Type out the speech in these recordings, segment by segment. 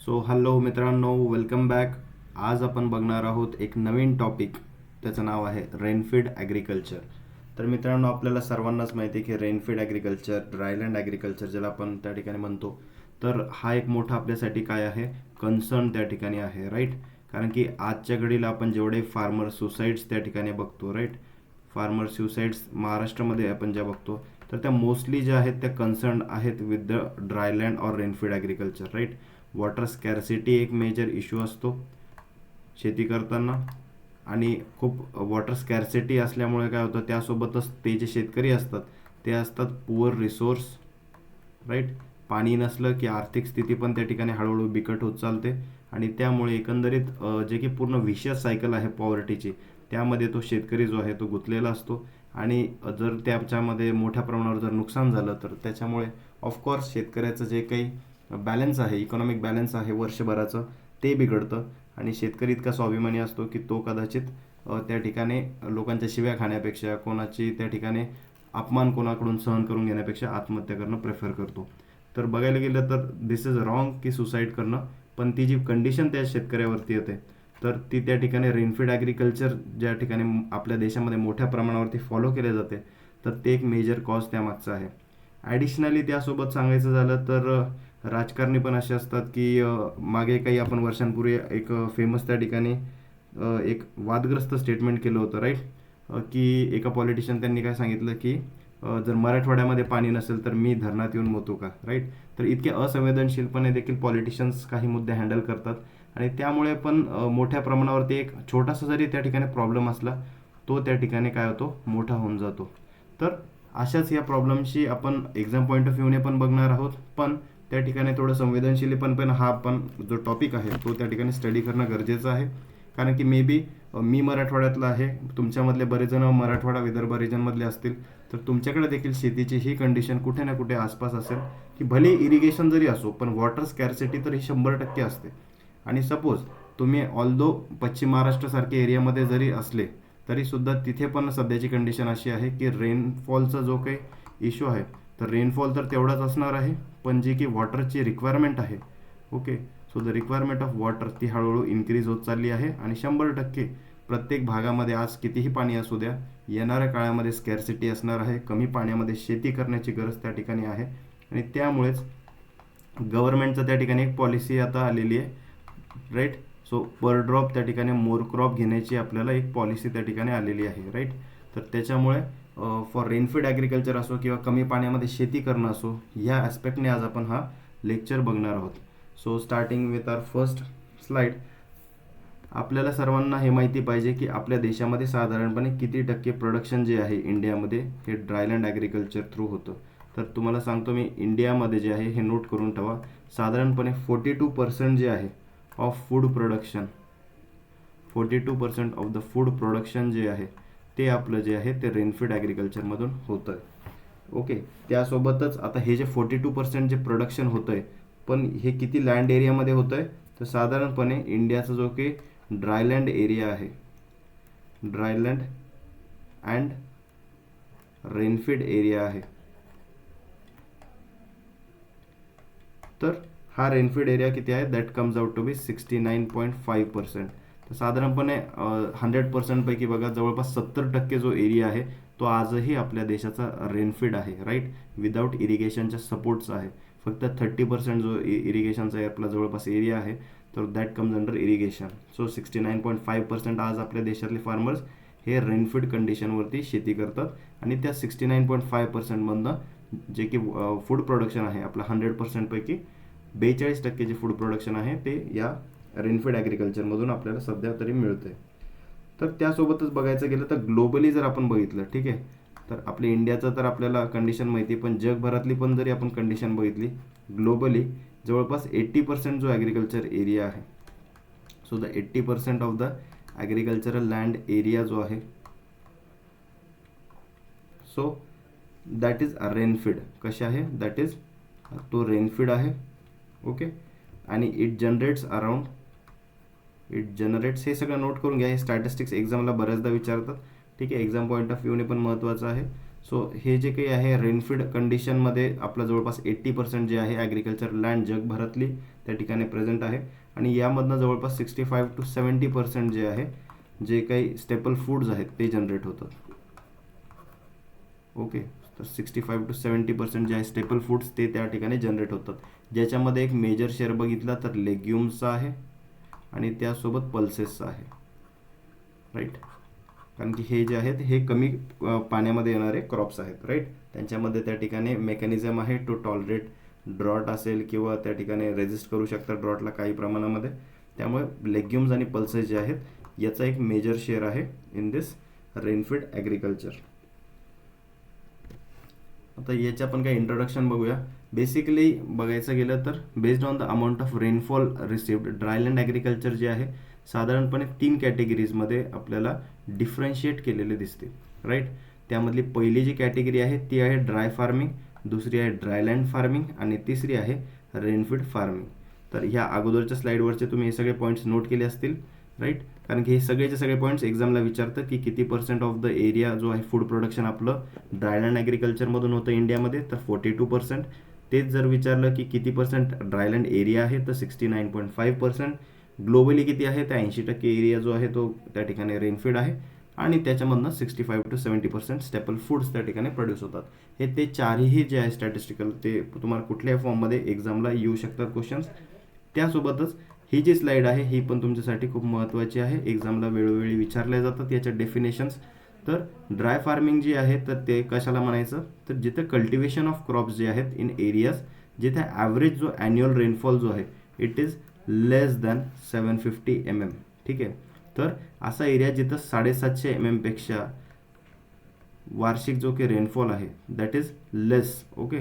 So hello मित्रांनो, welcome back. आज आपण बघणार आहोत एक नवीन टॉपिक. त्याचं नाव आहे रेनफीड ॲग्रिकल्चर. तर मित्रांनो, आपल्याला सर्वांनाच माहिती आहे की रेनफीड ॲग्रिकल्चर, ड्रायलँड ॲग्रिकल्चर ज्याला आपण त्या ठिकाणी म्हणतो, तर हा एक मोठा आपल्यासाठी काय आहे, कन्सर्न त्या ठिकाणी आहे, राईट. कारण की आजच्या घडीला आपण जेवढे फार्मर सुसाईड्स त्या ठिकाणी बघतो, राईट, फार्मर सुसाईड्स महाराष्ट्रामध्ये आपण ज्या बघतो, तर त्या मोस्टली ज्या आहेत त्या कन्सर्न आहेत with the dryland or rainfed agriculture, right. Water scarcity एक मेजर इश्यू असतो शेती करताना, आणि खूप वॉटर स्कॅर्सिटी असल्यामुळे काय होतं, त्यासोबतच ते जे शेतकरी असतात ते असतात पुअर रिसोर्स, राईट. पाणी नसलं की आर्थिक स्थिती पण त्या ठिकाणी हळूहळू बिकट होत चालते, आणि त्यामुळे एकंदरीत जे की पूर्ण विशियस सायकल आहे पॉवर्टीची, त्यामध्ये तो शेतकरी जो आहे तो गुंतलेला असतो. आणि जर त्याच्यामध्ये मोठ्या प्रमाणावर जर नुकसान झालं तर त्याच्यामुळे ऑफकोर्स शेतकऱ्याचं जे काही बॅलन्स आहे, इकॉनॉमिक बॅलन्स आहे वर्षभराचं, ते बिघडतं. आणि शेतकरी इतका स्वाभिमानी असतो की तो कदाचित त्या ठिकाणी लोकांच्या शिव्या खाण्यापेक्षा, कोणाची त्या ठिकाणी अपमान कोणाकडून सहन करून घेण्यापेक्षा आत्महत्या करणं प्रेफर करतो. तर बघायला गेलं तर दिस इज रॉंग की सुसाईड करणं, पण ती जी कंडिशन त्या शेतकऱ्यावरती येते, तर ती त्या ठिकाणी रेनफीड ॲग्रिकल्चर ज्या ठिकाणी आपल्या देशामध्ये मोठ्या प्रमाणावरती फॉलो केले जाते, तर ते एक मेजर कॉज त्यामागचं आहे. ॲडिशनली त्यासोबत सांगायचं झालं तर राजकारणी पण असे असतात की मागे काही आपण वर्षांपूर्वी एक फेमस त्या ठिकाणी एक वादग्रस्त स्टेटमेंट केलं होतं, राईट. की एका पॉलिटिशियन त्यांनी काय सांगितलं की जर मराठवाड्यामध्ये पाणी नसेल तर मी धरणात येऊन मोतू का, राईट. तर इतके असंवेदनशीलपणे देखील पॉलिटिशियन्स काही मुद्दे हँडल करतात, आणि त्यामुळे पण मोठ्या प्रमाणावरती एक छोटासा जरी त्या ठिकाणी प्रॉब्लेम असला, तो त्या ठिकाणी काय होतो, मोठा होऊन जातो. तर अशाच या प्रॉब्लेमशी आपण एक्झाम पॉईंट ऑफ व्ह्यूने पण बघणार आहोत, पण त्या ठिकाणी थोडं संवेदनशील पण हा पण जो टॉपिक आहे तो त्या ठिकाणी स्टडी करणं गरजेचं आहे. कारण की मे बी मी मराठवाड्यातला आहे, तुमच्यामधले बरेच जण मराठवाडा विदर्भ रिजनमधले असतील, तर तुमच्याकडे देखील शेतीची ही कंडिशन कुठे ना कुठे आसपास असेल की भले इरिगेशन जरी असो, पण वॉटर स्कॅर्सिटी तर ही 100% असते. आणि सपोज तुम्ही ऑल्दो पश्चिम महाराष्ट्रासारख्या एरियामध्ये जरी असले, तरीसुद्धा तिथे पण सध्याची कंडिशन अशी आहे की रेनफॉलचा जो काही इश्यू आहे, तर रेनफॉल तर तेवढाच असणार आहे, पण जी की वॉटरची रिक्वायरमेंट आहे, okay, so the requirement of water ती हळूहळू इन्क्रीज होत चालली आहे. आणि 100% प्रत्येक भागामध्ये आज कितीही पाणी असू द्या, येणाऱ्या काळामध्ये स्कॅर्सिटी असणार आहे. कमी पाण्यामध्ये शेती करण्याची गरज त्या ठिकाणी आहे, आणि त्यामुळेच गव्हर्नमेंटचं त्या ठिकाणी एक पॉलिसी आता आलेली आहे, राईट. सो पर ड्रॉप त्या ठिकाणी मोर क्रॉप घेण्याची आपल्याला एक पॉलिसी त्या ठिकाणी आलेली आहे, राईट. तर त्याच्यामुळे फॉर रेनफीड ॲग्रिकल्चर असो किंवा कमी पाण्यामध्ये शेती करणं असो, ह्या ॲस्पेक्टने आज आपण हा लेक्चर बघणार आहोत. So starting with our first slide. आपल्याला सर्वांना हे माहिती पाहिजे की आपल्या देशामध्ये साधारणपणे किती टक्के प्रोडक्शन जे आहे इंडियामध्ये हे ड्रायलँड ॲग्रिकल्चर थ्रू होतं. तर तुम्हाला सांगतो मी, इंडियामध्ये जे आहे हे नोट करून ठेवा, साधारणपणे 42% जे आहे of food production, 42% of the food production जे आहे ते आपलं जे आहे ते रेनफीड ॲग्रिकल्चरमधून होतं आहे, ओके. त्यासोबतच आता हे जे 42% जे प्रोडक्शन होतं आहे, पण हे किती लँड एरियामध्ये होतं आहे, तर साधारणपणे इंडियाचा जो की ड्रायलँड एरिया आहे, ड्रायलँड अँड रेनफीड एरिया आहे, तर हा रेनफीड एरिया किती आहे, that comes out to be 69.5%. तर साधारणपणे 100%पैकी बघा, जवळपास 70% जो एरिया आहे तो आजही आपल्या देशाचा रेनफीड आहे, राईट, विदाऊट इरिगेशनच्या सपोर्टचा आहे. फक्त 30% जो इरिगेशनचा आपला जवळपास एरिया आहे, तर that comes under irrigation. So 69.5% आज आपल्या देशातले फार्मर्स हे रेनफीड कंडिशनवरती शेती करतात, आणि त्या 69.5%मधनं जे की फूड प्रोडक्शन आहे आपलं 100%पैकी 42% जे फूड प्रोडक्शन आहे ते या रेनफीड ॲग्रिकल्चरमधून आपल्याला सध्या तरी मिळतं आहे. तर त्यासोबतच बघायचं गेलं तर ग्लोबली जर आपण बघितलं, ठीक आहे, तर आपल्या इंडियाचं तर आपल्याला कंडिशन माहिती, पण जगभरातली पण जरी आपण कंडिशन बघितली, ग्लोबली जवळपास 80% जो ॲग्रिकल्चर एरिया आहे, so the 80% of the agricultural land area जो आहे, सो दॅट इज रेनफीड. कशा आहे, दॅट इज तो रेनफीड आहे, ओके. आणि it generates around, it generates, हे सगळं नोट करून घ्या, हे स्टॅटिस्टिक्स एक्झामला बऱ्याचदा विचारतात, ठीक आहे, एक्झाम पॉईंट ऑफ व्ह्यूने पण महत्त्वाचं आहे. सो हे जे काही आहे रेनफीड कंडिशनमध्ये आपलं जवळपास 80% जे आहे ॲग्रिकल्चर लँड जगभरातली त्या ठिकाणी प्रेझेंट आहे आणि यामधनं जवळपास 65% to 70% जे आहे जे काही स्टेपल फूड्स आहेत ते जनरेट होतात. ओके, तर 65% to 70% जे आहे स्टेपल फूड्स ते त्या ठिकाणी जनरेट होतात, ज्याच्यामध्ये एक मेजर शेअर बघितला तर लेग्युम्सचा आहे आणि त्यासोबत पल्सेसचा आहे. राईट, कारण की हे जे आहेत हे कमी पाण्यामध्ये येणारे क्रॉप्स आहेत. राईट, त्यांच्यामध्ये त्या ठिकाणी मेकॅनिझम आहे टू टॉलरेट ड्रॉट असेल किंवा त्या ठिकाणी रेजिस्ट करू शकतात ड्रॉटला काही प्रमाणामध्ये. त्यामुळे लेग्युम्स आणि पल्सेस जे आहेत याचा एक मेजर शेअर आहे इन दिस रेनफीड ॲग्रिकल्चर. आता याचे आपण काही इंट्रोडक्शन बघूया. बेसिकली बघायचं गेलं तर based on the amount of rainfall received, dryland agriculture जे आहे साधारणपणे 3 कॅटेगरीजमध्ये आपल्याला डिफरन्शिएट केलेले दिसते. राईट, त्यामधली पहिली जी कॅटेगरी आहे ती आहे ड्राय फार्मिंग, दुसरी आहे ड्रायलँड फार्मिंग आणि तिसरी आहे रेनफीड फार्मिंग. तर ह्या अगोदरच्या स्लाईडवरचे तुम्ही हे सगळे पॉईंट्स नोट केले असतील. राईट, कारण की हे सगळेचे सगळे पॉईंट्स एक्झामला विचारतं की किती % ऑफ द एरिया जो आहे फूड प्रोडक्शन आपलं ड्रायलँड ॲग्रिकल्चरमधून होतं इंडियामध्ये, तर 42%. तेच जर विचारलं की किती % ड्रायलँड एरिया आहे तर 69.5%. ग्लोबली किती आहे तर 80% एरिया जो आहे तो त्या ठिकाणी रेनफीड आहे आणि त्याच्यामधनं 65% to 70% स्टेपल फूड्स त्या ठिकाणी प्रोड्यूस होतात. हे ते चारही जे आहे स्टॅटिस्टिकल ते तुम्हाला कुठल्याही फॉर्ममध्ये एक्झामला येऊ शकतात क्वेश्चन्स. त्यासोबतच ही जी स्लाईड आहे ही पण तुमच्यासाठी खूप महत्त्वाची आहे, एक्झामला वेळोवेळी विचारल्या जातात याच्या डेफिनेशन्स. तर ड्राय फार्मिंग जी आहे तर ते कशाला म्हणायचं तर जिथे कल्टिवेशन ऑफ क्रॉप्स जे आहेत इन एरियाज जिथे ॲव्हरेज जो ॲन्युअल रेनफॉल जो आहे it is less than 750 mm. ठीक आहे, तर असा एरिया जिथं 750 mm पेक्षा वार्षिक जो की रेनफॉल आहे that is less. Okay,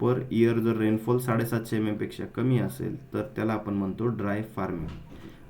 per year जर रेनफॉल 750 mm पेक्षा कमी असेल तर त्याला आपण म्हणतो ड्राय फार्मिंग.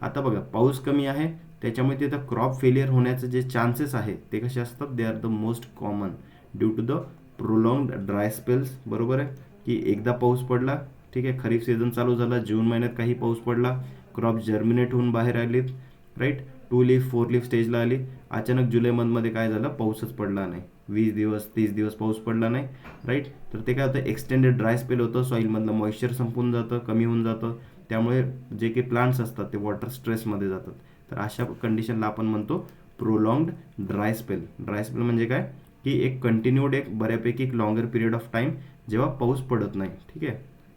आता बघा, पाऊस कमी आहे त्याच्यामुळे तिथं क्रॉप फेलियर होण्याचे जे चान्सेस आहे ते कसे असतात, they are the most common due to the prolonged dry spells. बरोबर आहे की एकदा पाऊस पडला, ठीक आहे, खरीप सीझन चालू झाला, जून महिन्यात काही पाऊस पडला, क्रॉप जर्मिनेट होऊन बाहेर आलीत. राईट, 2 लीफ 4 लीफ स्टेजला आली, अचानक जुलै मंथमध्ये काय झालं, पाऊसच पडला नाही, 20 दिवस 30 दिवस पाऊस पडला नाही. राईट, तर ते काय होतं, एक्सटेंडेड ड्राय स्पेल होतं, सॉईलमधलं मॉइश्चर संपून जातं, कमी होऊन जातं, त्यामुळे जे काही प्लांट्स असतात ते वॉटर स्ट्रेसमध्ये जातात. तर अशा कंडिशनला आपण म्हणतो प्रोलॉंग्ड ड्राय स्पेल. ड्राय स्पेल म्हणजे काय की एक कंटिन्यूड एक बऱ्यापैकी एक लॉंगर पिरियड ऑफ टाईम जेव्हा पाऊस पडत नाही. ठीक आहे,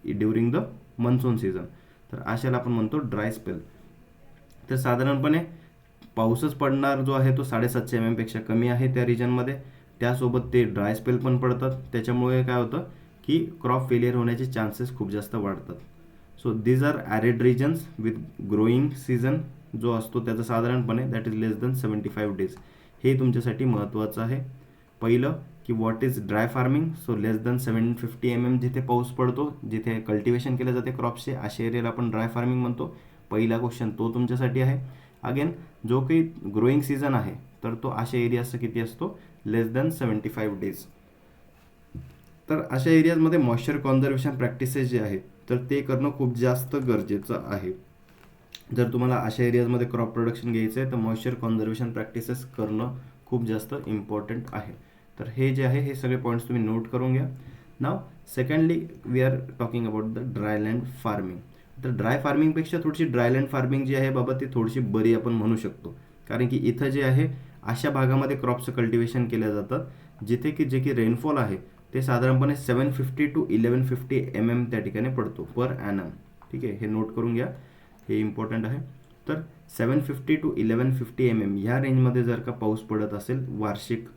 ड्युरिंग द मन्सून सीझन, तर अशाला आपण म्हणतो ड्राय स्पेल. तर साधारणपणे पाऊसच पडणार जो आहे तो 750 mm पेक्षा कमी आहे त्या रिजनमध्ये, त्यासोबत ते ड्राय स्पेल पण पडतात, त्याच्यामुळे काय होतं की क्रॉप फेलियर होण्याचे चान्सेस खूप जास्त वाढतात. So these are arid regions with growing season जो असतो त्याचा साधारणपणे that is less than 75 days. हे तुमच्यासाठी महत्त्वाचं आहे. पहिलं की what is dry farming, so less than 750 mm जिथे पाऊस पडतो, जिथे कल्टिवेशन केले जाते क्रॉप्सचे, अशा एरियाला आपण ड्राय फार्मिंग म्हणतो. पहिला क्वेश्चन तो तुमच्यासाठी आहे. अगेन जो काही ग्रोईंग सीझन आहे तर तो अशा एरियाचा किती असतो, लेस दॅन 75 days. तर अशा एरियाजमध्ये मॉइश्चर कॉन्झर्वेशन प्रॅक्टिसेस जे आहेत तर ते करणं खूप जास्त गरजेचं आहे. जर तुम्हाला अशा एरियाजमध्ये क्रॉप प्रोडक्शन घ्यायचं आहे तर मॉइश्चर कॉन्झर्वेशन प्रॅक्टिसेस करणं खूप जास्त इम्पॉर्टंट आहे. तर हे जे आहे हे सगळे पॉईंट्स तुम्ही नोट करून घ्या. नाव secondly we are talking about the dryland farming. तर ड्राय फार्मिंगपेक्षा थोडीशी ड्रायलँड फार्मिंग जी आहे बाबा ती थोडीशी बरी आपण म्हणू शकतो, कारण की इथं जे आहे अशा भागामध्ये क्रॉपचं कल्टिवेशन केलं जातं जिथे की जे की रेनफॉल आहे ते साधारणपणे 750 to 1150 mm त्या ठिकाणी पडतो पर ॲनम. ठीक आहे, हे नोट करून घ्या, हे इम्पॉर्टंट आहे. तर 750 to 1150 mm ह्या रेंजमध्ये जर का पाऊस पडत असेल वार्षिक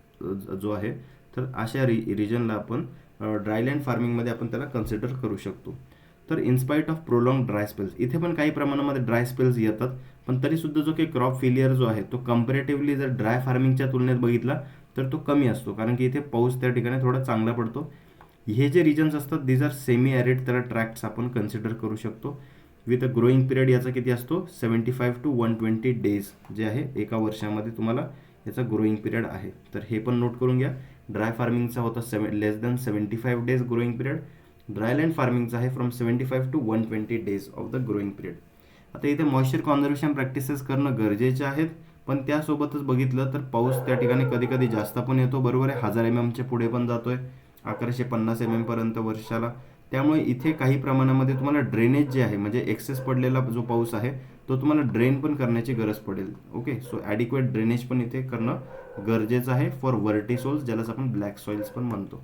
जो आहे तर अशा रिजनला आपण ड्रायलँड फार्मिंगमध्ये आपण त्याला कन्सिडर करू शकतो. तर in spite of prolong dry spells, इथे पण काही प्रमाणामध्ये ड्राय स्पेल्स येतात, पण तरीसुद्धा जो काही क्रॉप फेलियर जो आहे तो कम्पॅरेटिव्हली जर ड्राय फार्मिंगच्या तुलनेत बघितला तर तो कमी असतो, कारण की इथे पाऊस त्या ठिकाणी थोडा चांगला पडतो. हे जे रिजन्स असतात दीज आर सेमी ॲरिड, त्याला ट्रॅक्ट्स आपण कन्सिडर करू शकतो. विथ अ ग्रोईंग पिरियड याचा किती असतो, 75 to 120 days जे आहे एका वर्षामध्ये तुम्हाला याचा ग्रोईंग पिरियड आहे. तर हे पण नोट करून घ्या. ड्राय फार्मिंगचा होता less than 75 days growing period, dryland फार्मिंगचा आहे from 75 to 120 days of the growing period. आता इथे मॉइश्चर कॉन्झर्वेशन प्रॅक्टिसेस करणं गरजेचे आहेत, पण त्यासोबतच बघितलं तर पाऊस त्या ठिकाणी कधी कधी जास्त पण येतो, बरोबर आहे, 1000 mm पुढे पण जातोय, 1150 mm पर्यंत वर्षाला. त्यामुळे इथे काही प्रमाणामध्ये तुम्हाला ड्रेनेज जे आहे, म्हणजे एक्सेस पडलेला जो पाऊस आहे तो तुम्हाला ड्रेन पण करण्याची गरज पडेल. ओके, सो ॲडिक्वेट ड्रेनेज पण इथे करणं गरजेचं आहे फॉर व्हर्टिसोल्स, ज्यालाच आपण ब्लॅक सॉइल्स पण म्हणतो.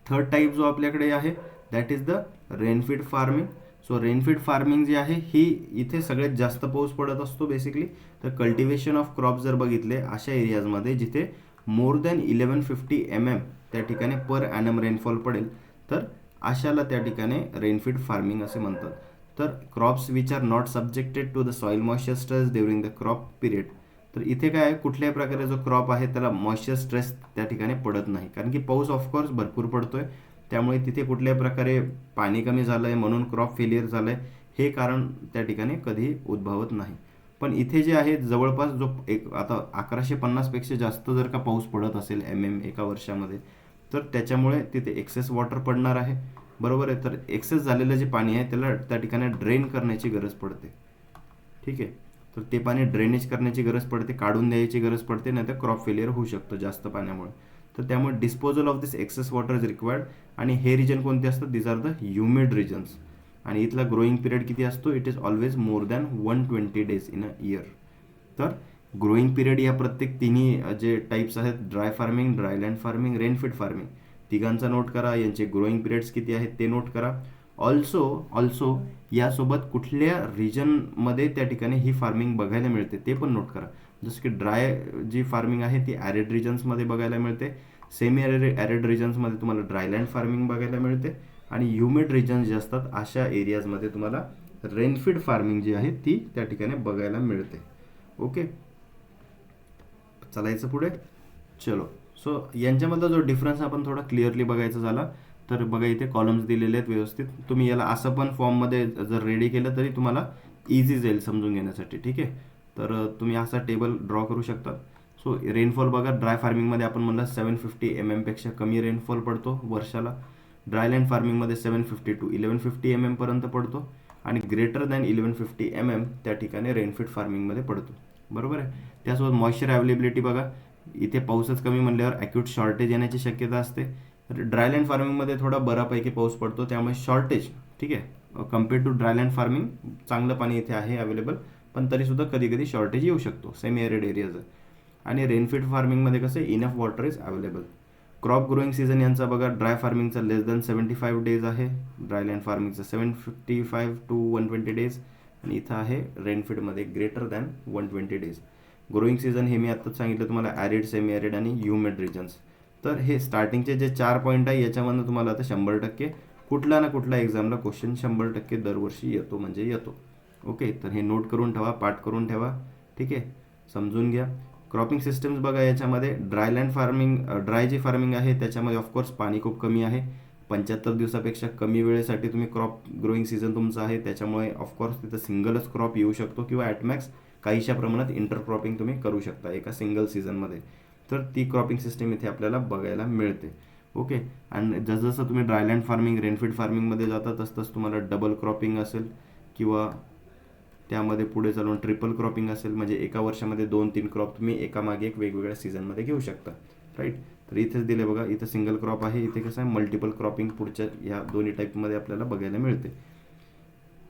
थर्ड टाईप जो आपल्याकडे आहे that is the rainfed farming. So rainfed farming जी आहे ही इथे सगळ्यात जास्त पाऊस पडत असतो बेसिकली. तर कल्टिवेशन ऑफ क्रॉप जर बघितले अशा एरियाजमध्ये जिथे मोर दॅन 1150 mm त्या ठिकाणी पर ॲनम रेनफॉल पडेल, तर अशाला त्या ठिकाणी रेनफीड फार्मिंग असे म्हणतात. तर crops which are not subjected to the soil moisture stress during the crop period. तर इथे काय आहे, कुठल्याही प्रकारे जो क्रॉप आहे त्याला मॉइश्चर स्ट्रेस त्या ठिकाणी पडत नाही, कारण की पाऊस ऑफकोर्स भरपूर पडतोय. त्यामुळे तिथे कुठल्याही प्रकारे पाणी कमी झालं आहे म्हणून क्रॉप फेलियर झालं आहे हे कारण त्या ठिकाणी कधीही उद्भवत नाही. पण इथे जे आहे जवळपास जो एक आता 1150पेक्षा जास्त जर का पाऊस पडत असेल MM एका वर्षामध्ये, तर त्याच्यामुळे तिथे एक्सेस वॉटर पडणार आहे, बरोबर आहे. तर एक्सेस झालेलं जे पाणी आहे त्याला त्या ठिकाणी ड्रेन करण्याची गरज पडते. ठीक आहे, तर ते पाणी ड्रेनेज करण्याची गरज पडते, काढून द्यायची गरज पडते, नाही तर क्रॉप फेलियर होऊ शकतं जास्त पाण्यामुळे. तर त्यामुळे disposal of this excess water is required. आणि हे रिजन कोणते असतात, this are the humid regions. आणि इथला ग्रोईंग पिरियड किती असतो, it is always more than 120 days in a year. तर ग्रोईंग पिरियड या प्रत्येक तिन्ही जे टाईप्स आहेत, dry farming, dryland farming, rainfed farming, तिघांचा नोट करा. यांचे ग्रोईंग पिरियड्स किती आहेत ते नोट करा. ऑल्सो यासोबत कुठल्या रिजनमध्ये त्या ठिकाणी ही फार्मिंग बघायला मिळते ते पण नोट करा. जसं की ड्राय जी फार्मिंग आहे ती ॲरिड रिजन्समध्ये बघायला मिळते, सेमी ॲरिड रिजन्समध्ये तुम्हाला ड्रायलँड फार्मिंग बघायला मिळते, आणि ह्युमिड रिजन्स जे असतात अशा एरियाजमध्ये तुम्हाला रेनफीड फार्मिंग जी आहे ती त्या ठिकाणी बघायला मिळते. ओके, चालायचं पुढे. चलो, सो यांच्यामधला जो डिफरन्स आपण थोडा क्लिअरली बघायचा झाला तर बघा इथे कॉलम्स दिलेले आहेत व्यवस्थित. तुम्ही याला असं पण फॉर्ममध्ये जर रेडी केलं तरी तुम्हाला इझी जाईल समजून घेण्यासाठी. ठीक आहे, तर तुम्ही असा टेबल ड्रॉ करू शकता. सो रेनफॉल बघा, ड्राय फार्मिंगमध्ये आपण म्हणलं 750 mm पेक्षा कमी रेनफॉल पडतो वर्षाला. ड्रायलँड फार्मिंगमध्ये 750 to 1150 mm पर्यंत पडतो, आणि ग्रेटर दॅन 1150 mm त्या ठिकाणी रेनफीड फार्मिंगमध्ये पडतो, बरोबर आहे. त्यासोबत मॉइश्चर अवेलेबिलिटी बघा, इथे पाऊसच कमी म्हणल्यावर ॲक्यूट शॉर्टेज येण्याची शक्यता असते. तर ड्रायलँड फार्मिंगमध्ये थोडा बऱ्यापैकी पाऊस पडतो त्यामुळे शॉर्टेज, ठीक आहे, कम्पेअर्ड टू ड्रायलँड फार्मिंग चांगलं पाणी इथे आहे अवेलेबल, पण तरीसुद्धा कधी कधी शॉर्टेज येऊ शकतो सेमी ॲरिड एरियाज. आणि रेनफीड फार्मिंगमध्ये कसं enough water is available. Crop growing season यांचा बघा, ड्राय फार्मिंगचा लेस दॅन 75 days आहे, ड्रायलँड फार्मिंगचा 755 to 120 days, आणि इथं आहे रेनफीडमध्ये greater than 120 days. Growing season हे मी आत्ताच सांगितलं तुम्हाला, ॲरिड, सेमी ॲरिड आणि ह्युमिड रिजन्स. तर हे स्टार्टिंगचे जे 4 पॉईंट आहे याच्यामधून तुम्हाला आता 100% कुठला ना कुठला एक्झामला क्वेश्चन 100% दरवर्षी येतो म्हणजे येतो. ओके, तर हे नोट करून ठेवा, पाठ करून ठेवा. ठीक आहे, समजून घ्या. क्रॉपिंग सिस्टम्स बघा, याच्यामध्ये ड्रायलँड फार्मिंग, ड्राय जी फार्मिंग आहे त्याच्यामध्ये ऑफकोर्स पाणी खूप कमी आहे. 75 दिवसापेक्षा कमी वेळेसाठी तुम्ही क्रॉप ग्रोईंग सीझन तुमचा आहे, त्याच्यामुळे ऑफकोर्स तिथं सिंगलच क्रॉप येऊ शकतो, किंवा ॲटमॅक्स काहीशा प्रमाणात इंटरक्रॉपिंग तुम्ही करू शकता एका सिंगल सीझनमध्ये. तर ती क्रॉपिंग सिस्टम इथे आपल्याला बघायला मिळते. ओके, आणि जसं तुम्ही ड्रायलँड फार्मिंग, रेनफीड फार्मिंगमध्ये जाता तसंच तुम्हाला डबल क्रॉपिंग असेल, किंवा त्यामध्ये पुढे चालून ट्रिपल क्रॉपिंग असेल, म्हणजे एका वर्षामध्ये 2-3 क्रॉप तुम्ही एकामागे एक वेगवेगळ्या सीझनमध्ये घेऊ शकता. राईट, तर इथेच दिले बघा, इथं सिंगल क्रॉप आहे, इथे कसं आहे मल्टिपल क्रॉपिंग पुढच्या ह्या दोन्ही टाईपमध्ये आपल्याला बघायला मिळते.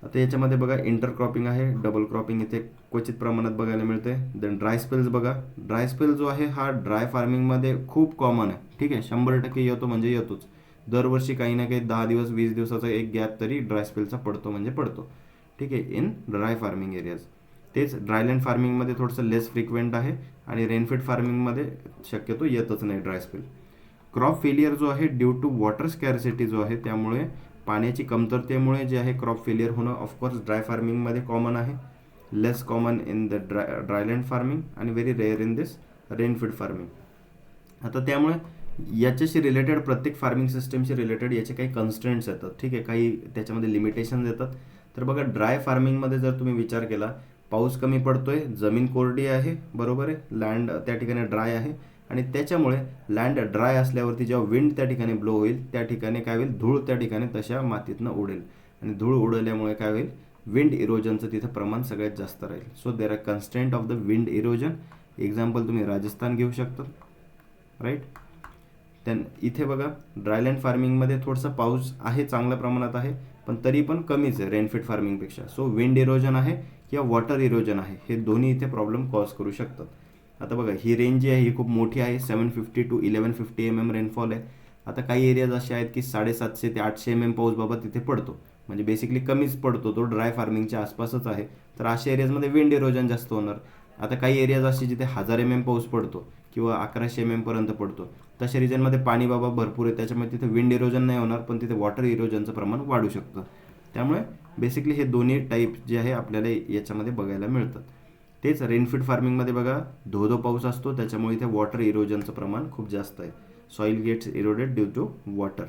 आता याच्यामध्ये बघा इंटरक्रॉपिंग आहे, डबल क्रॉपिंग इथे क्वचित प्रमाणात बघायला मिळते. देन ड्राय स्पेल्स बघा, ड्राय स्पेल जो आहे हा ड्राय फार्मिंगमध्ये खूप कॉमन आहे. ठीक आहे, 100% येतो म्हणजे येतोच. दरवर्षी काही ना काही 10 दिवस 20 दिवसाचा एक गॅप तरी ड्राय स्पेलचा पडतो म्हणजे पडतो. ठीक आहे, इन ड्राय फार्मिंग एरियाज. तेच ड्रायलँड फार्मिंगमध्ये थोडंसं लेस फ्रिक्वेंट आहे, आणि रेनफीड फार्मिंगमध्ये शक्यतो येतच नाही ड्राय स्पेल. क्रॉप फेलियर जो आहे ड्यू टू वॉटर स्कॅरसिटी जो आहे, त्यामुळे पाण्याची कमतरतेमुळे जे आहे क्रॉप फेलियर होणं ऑफकोर्स ड्राय फार्मिंगमध्ये कॉमन आहे, less common in the dryland farming, आणि very rare in this rainfed farming. आता त्यामुळे याच्याशी रिलेटेड प्रत्येक फार्मिंग सिस्टमशी रिलेटेड याचे काही कन्स्ट्रेंट्स येतात. ठीक आहे, काही त्याच्यामध्ये लिमिटेशन्स येतात. तर बघा, ड्राय फार्मिंगमध्ये जर तुम्ही विचार केला, पाऊस कमी पडतोय, जमीन कोरडी आहे, बरोबर आहे, लँड त्या ठिकाणी ड्राय आहे, आणि त्याच्यामुळे लँड ड्राय असल्यावरती जेव्हा विंड त्या ठिकाणी ब्लो होईल त्या ठिकाणी काय होईल, धूळ त्या ठिकाणी तशा मातीतनं उडेल, आणि धूळ उडवल्यामुळे काय होईल, विंड इरोजनचं तिथं प्रमाण सगळ्यात जास्त राहील. So there are constant of the wind erosion. Example तुम्ही राजस्थान घेऊ शकता, राईट. इथे बघा ड्रायलँड फार्मिंगमध्ये थोडंसं पाऊस आहे, चांगल्या प्रमाणात आहे, पण तरी पण कमीच आहे रेनफीड फार्मिंगपेक्षा. सो विंड इरोजन आहे किंवा वॉटर इरोजन आहे, हे दोन्ही इथे प्रॉब्लेम कॉज करू शकतात. आता बघा ही रेंज जी आहे ही खूप मोठी आहे, 750 to 1150 mm रेनफॉल आहे. आता काही एरियाज असे आहेत की 750 ते 800 mm पाऊस बाबा तिथे पडतो, म्हणजे बेसिकली कमीच पडतो, तो ड्राय फार्मिंगच्या आसपासच आहे. तर अशा एरियाजमध्ये विंड इरोजन जास्त होणार. आता काही एरियाज असे जिथे 1000 mm पाऊस पडतो किंवा 1100 mm पर्यंत पडतो, तशा रिजनमध्ये पाणी बाबा भरपूर आहे, त्याच्यामुळे तिथे विंड इरोजन नाही होणार, पण तिथे वॉटर इरोजनचं प्रमाण वाढू शकतं. त्यामुळे बेसिकली हे दोन्ही टाईप जे आहे आपल्याला याच्यामध्ये बघायला मिळतात. तेच रेनफीड फार्मिंगमध्ये बघा धोधो पाऊस असतो, त्याच्यामुळे इथे वॉटर इरोजनचं प्रमाण खूप जास्त आहे. Soil gets eroded due to water.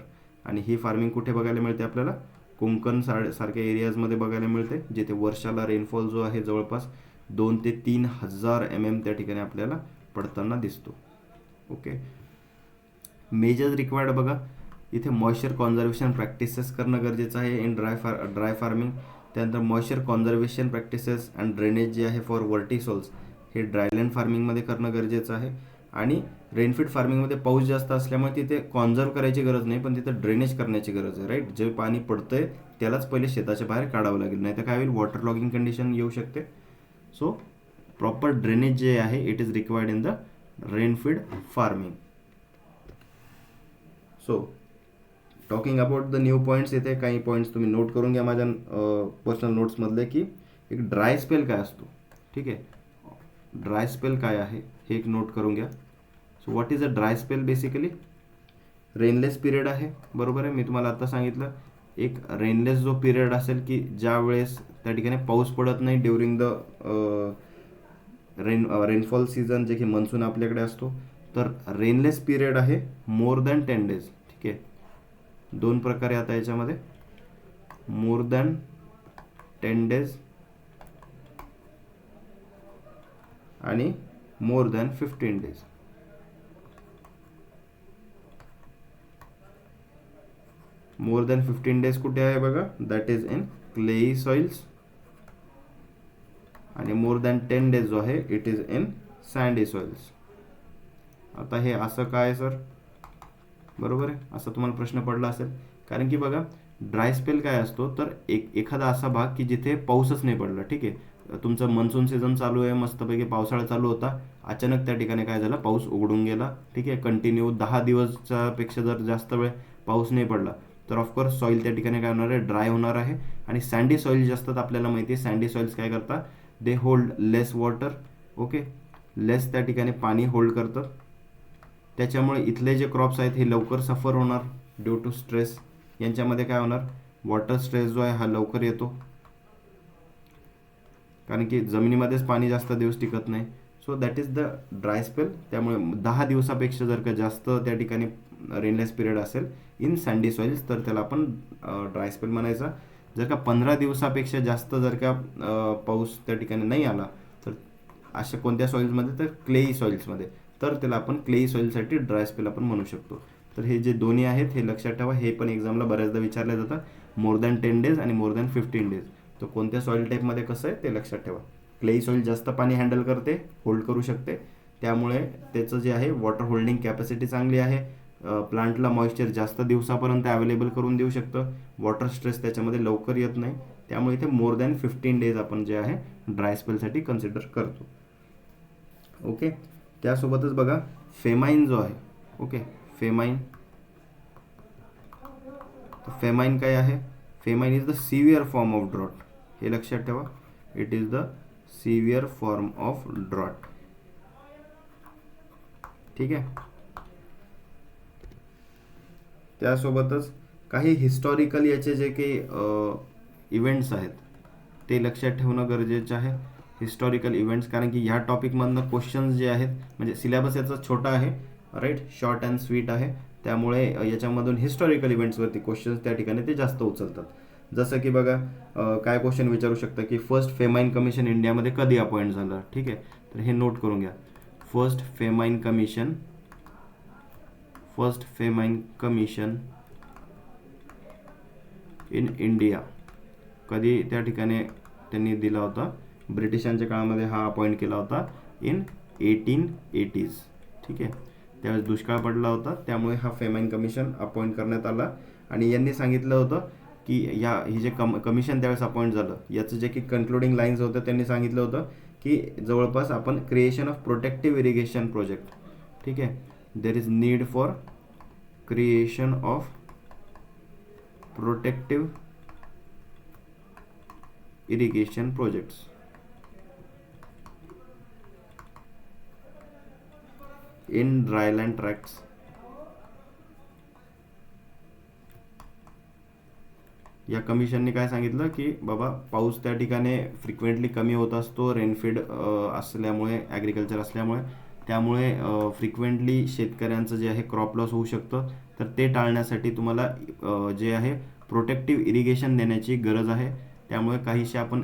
आणि ही फार्मिंग कुठे बघायला मिळते आपल्याला? कोकण सारख्या एरियाजमध्ये बघायला मिळते, जिथे वर्षाला रेनफॉल जो आहे जवळपास 2 ते 3000 mm त्या ठिकाणी आपल्याला पडताना दिसतो. ओके. मेजर्स रिक्वायर्ड बघा, इथे मॉइश्चर कॉन्झर्वेशन प्रॅक्टिसेस करणं गरजेचं आहे इन ड्राय फार्मिंग. त्यानंतर moisture conservation practices and drainage जे आहे फॉर वर्टिसोल्स हे ड्रायलँड फार्मिंगमध्ये करणं गरजेचं आहे. आणि रेनफीड फार्मिंगमध्ये पाऊस जास्त असल्यामुळे तिथे कॉन्झर्व करायची गरज नाही, पण तिथे ड्रेनेज करण्याची गरज आहे, राईट. जे पाणी पडतंय त्यालाच पहिले शेताच्या बाहेर काढावं लागेल, नाही तर काय होईल, वॉटर लॉगिंग कंडिशन येऊ शकते. सो प्रॉपर ड्रेनेज जे आहे it is required in the rainfed farming. So talking about the new points, इथे काही पॉईंट्स तुम्ही नोट करून घ्या माझ्या पर्सनल नोट्समधले, की एक ड्राय स्पेल काय असतो. ठीक आहे, ड्राय स्पेल काय आहे हे एक नोट करून घ्या. So what is a dry spell? Basically rainless period आहे, बरोबर आहे. मी तुम्हाला आता सांगितलं एक रेनलेस जो पिरियड असेल की ज्या वेळेस त्या ठिकाणी पाऊस पडत नाही ड्युरिंग द रेनफॉल सीझन, जे की मनसून आपल्याकडे असतो, तर रेनलेस पिरियड आहे मोर दॅन 10 days. ठीक आहे, दोन प्रकारे आता याच्यामध्ये, मोर दॅन 10 days आणि more than 15 days. More than 15 days कुठे आहे बघा, that is in clayey soils. आणि मोर दॅन 10 days जो आहे it is in sandy soils. आता हे असं काय सर? बरोबर आहे, असा तुम्हाला प्रश्न पडला असेल. कारण की बघा ड्राय स्पेल काय असतो, तर एखादा असा भाग की जिथे पाऊसच नाही पडला. ठीक आहे, तुमचं मनसून सीझन चालू आहे, मस्तपैकी पावसाळा चालू होता, अचानक त्या ठिकाणी काय झालं, पाऊस उघडून गेला. ठीक आहे, कंटिन्यू 10 दिवसापेक्षा जर जास्त वेळ पाऊस नाही पडला तर ऑफकोर्स सॉईल त्या ठिकाणी काय होणार आहे, ड्राय होणार आहे. आणि सँडी सॉईल जे असतात आपल्याला माहिती आहे, सँडी सॉईल्स काय करतात, they hold less water. Okay, less त्या ठिकाणी पाणी होल्ड करतात, त्याच्यामुळे इथले जे क्रॉप्स आहेत हे लवकर सफर होणार ड्यू टू स्ट्रेस. यांच्यामध्ये काय होणार, वॉटर स्ट्रेस जो आहे हा लवकर येतो, कारण की जमिनीमध्येच पाणी जास्त दिवस टिकत नाही. So that is the dry spell. त्यामुळे 10 दिवसापेक्षा जर का जास्त त्या ठिकाणी रेनलेस पिरियड असेल इन सँडी सॉइल्स तर त्याला आपण ड्राय स्पेल म्हणायचा. जर का 15 दिवसापेक्षा जास्त जर का पाऊस त्या ठिकाणी नाही आला तर अशा कोणत्या सॉइल्समध्ये, तर क्लेई सॉइल्समध्ये, तर त्याला आपण क्लेई सॉइलसाठी ड्राय स्पेल आपण म्हणू शकतो. तर हे जे दोन्ही आहेत हे लक्षात ठेवा, हे पण एक्झामला बऱ्याचदा विचारले जातात, मोर दॅन 10 days आणि मोर दॅन 15 days. तर कोणत्या सॉईल टाईपमध्ये कसं आहे ते लक्षात ठेवा. क्लेई सॉईल जास्त पाणी हँडल करते, होल्ड करू शकते, त्यामुळे त्याचं जे आहे वॉटर होल्डिंग कॅपॅसिटी चांगली आहे, प्लांटला मॉइश्चर जास्त दिवसापर्यंत अवेलेबल करून देऊ शकतं, वॉटर स्ट्रेस त्याच्यामध्ये लवकर येत नाही, त्यामुळे इथे मोर दॅन 15 days आपण जे आहे ड्राय स्पेलसाठी कन्सिडर करतो. ओके, त्यासोबतच बघा फेमाईन जो आहे. ओके, फेमाईन काय आहे, famine is the severe form of drought. हे लक्षात ठेवा, it is the severe form of drought. ठीक आहे, त्यासोबतच काही हिस्टॉरिकल याचे जे काही इव्हेंट्स आहेत ते लक्षात ठेवणं गरजेचं आहे. हिस्टॉरिकल इव्हेंट्स, कारण की ह्या टॉपिकमधनं क्वेश्चन्स जे आहेत, म्हणजे सिलेबस याचा छोटा आहे, राईट, शॉर्ट अँड स्वीट आहे, त्यामुळे याच्यामधून हिस्टॉरिकल इव्हेंट्सवरती क्वेश्चन्स त्या ठिकाणी ते जास्त उचलतात. जसं की बघा काय क्वेश्चन विचारू शकता की फर्स्ट फेमाईन कमिशन इंडियामध्ये कधी अपॉइंट झालं. ठीक आहे, तर हे नोट करून घ्या. First famine commission in India कधी त्या ठिकाणी त्यांनी दिला होता, ब्रिटिशांच्या काळामध्ये हा अपॉइंट केला होता इन 1880s. ठीक आहे, त्यावेळेस दुष्काळ पडला होता, त्यामुळे हा फेमाईन कमिशन अपॉइंट करण्यात आला. आणि यांनी सांगितलं होतं की ही जे कमिशन त्यावेळेस अपॉइंट झालं, याचं जे की कन्क्लुडिंग लाईन्स होतं, त्यांनी सांगितलं होतं की जवळपास आपण creation of protective irrigation project, ठीक आहे, there is need for creation of protective irrigation projects in dryland ट्रॅक्ट्स. या कमिशनने काय सांगितलं की बाबा पाऊस त्या ठिकाणी फ्रिक्वेंटली कमी होत असतो, रेनफीड असल्यामुळे, ॲग्रिकल्चर असल्यामुळे, त्यामुळे फ्रिक्वेंटली शेतकऱ्यांचं जे आहे क्रॉप लॉस होऊ शकतं. तर ते टाळण्यासाठी तुम्हाला जे आहे प्रोटेक्टिव्ह इरिगेशन देण्याची गरज आहे. त्यामुळे काहीशे आपण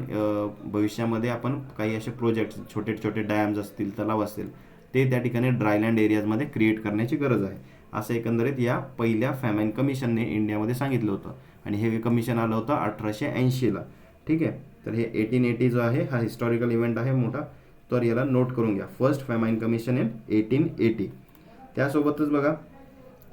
भविष्यामध्ये आपण काही असे प्रोजेक्ट्स, छोटे छोटे डॅम्स असतील, तलाव असतील, ते त्या ठिकाणी ड्रायलँड एरियाजमध्ये क्रिएट करण्याची गरज आहे, असं एकंदरीत या पहिल्या फॅमाईन कमिशनने इंडियामध्ये सांगितलं होतं. आणि हे कमिशन आलं होतं 1880ला. ठीक आहे, तर हे 1880 जो आहे हा हिस्टॉरिकल इव्हेंट आहे मोठा, तर याला नोट करून घ्या. First famine commission in 1880. त्यासोबतच बघा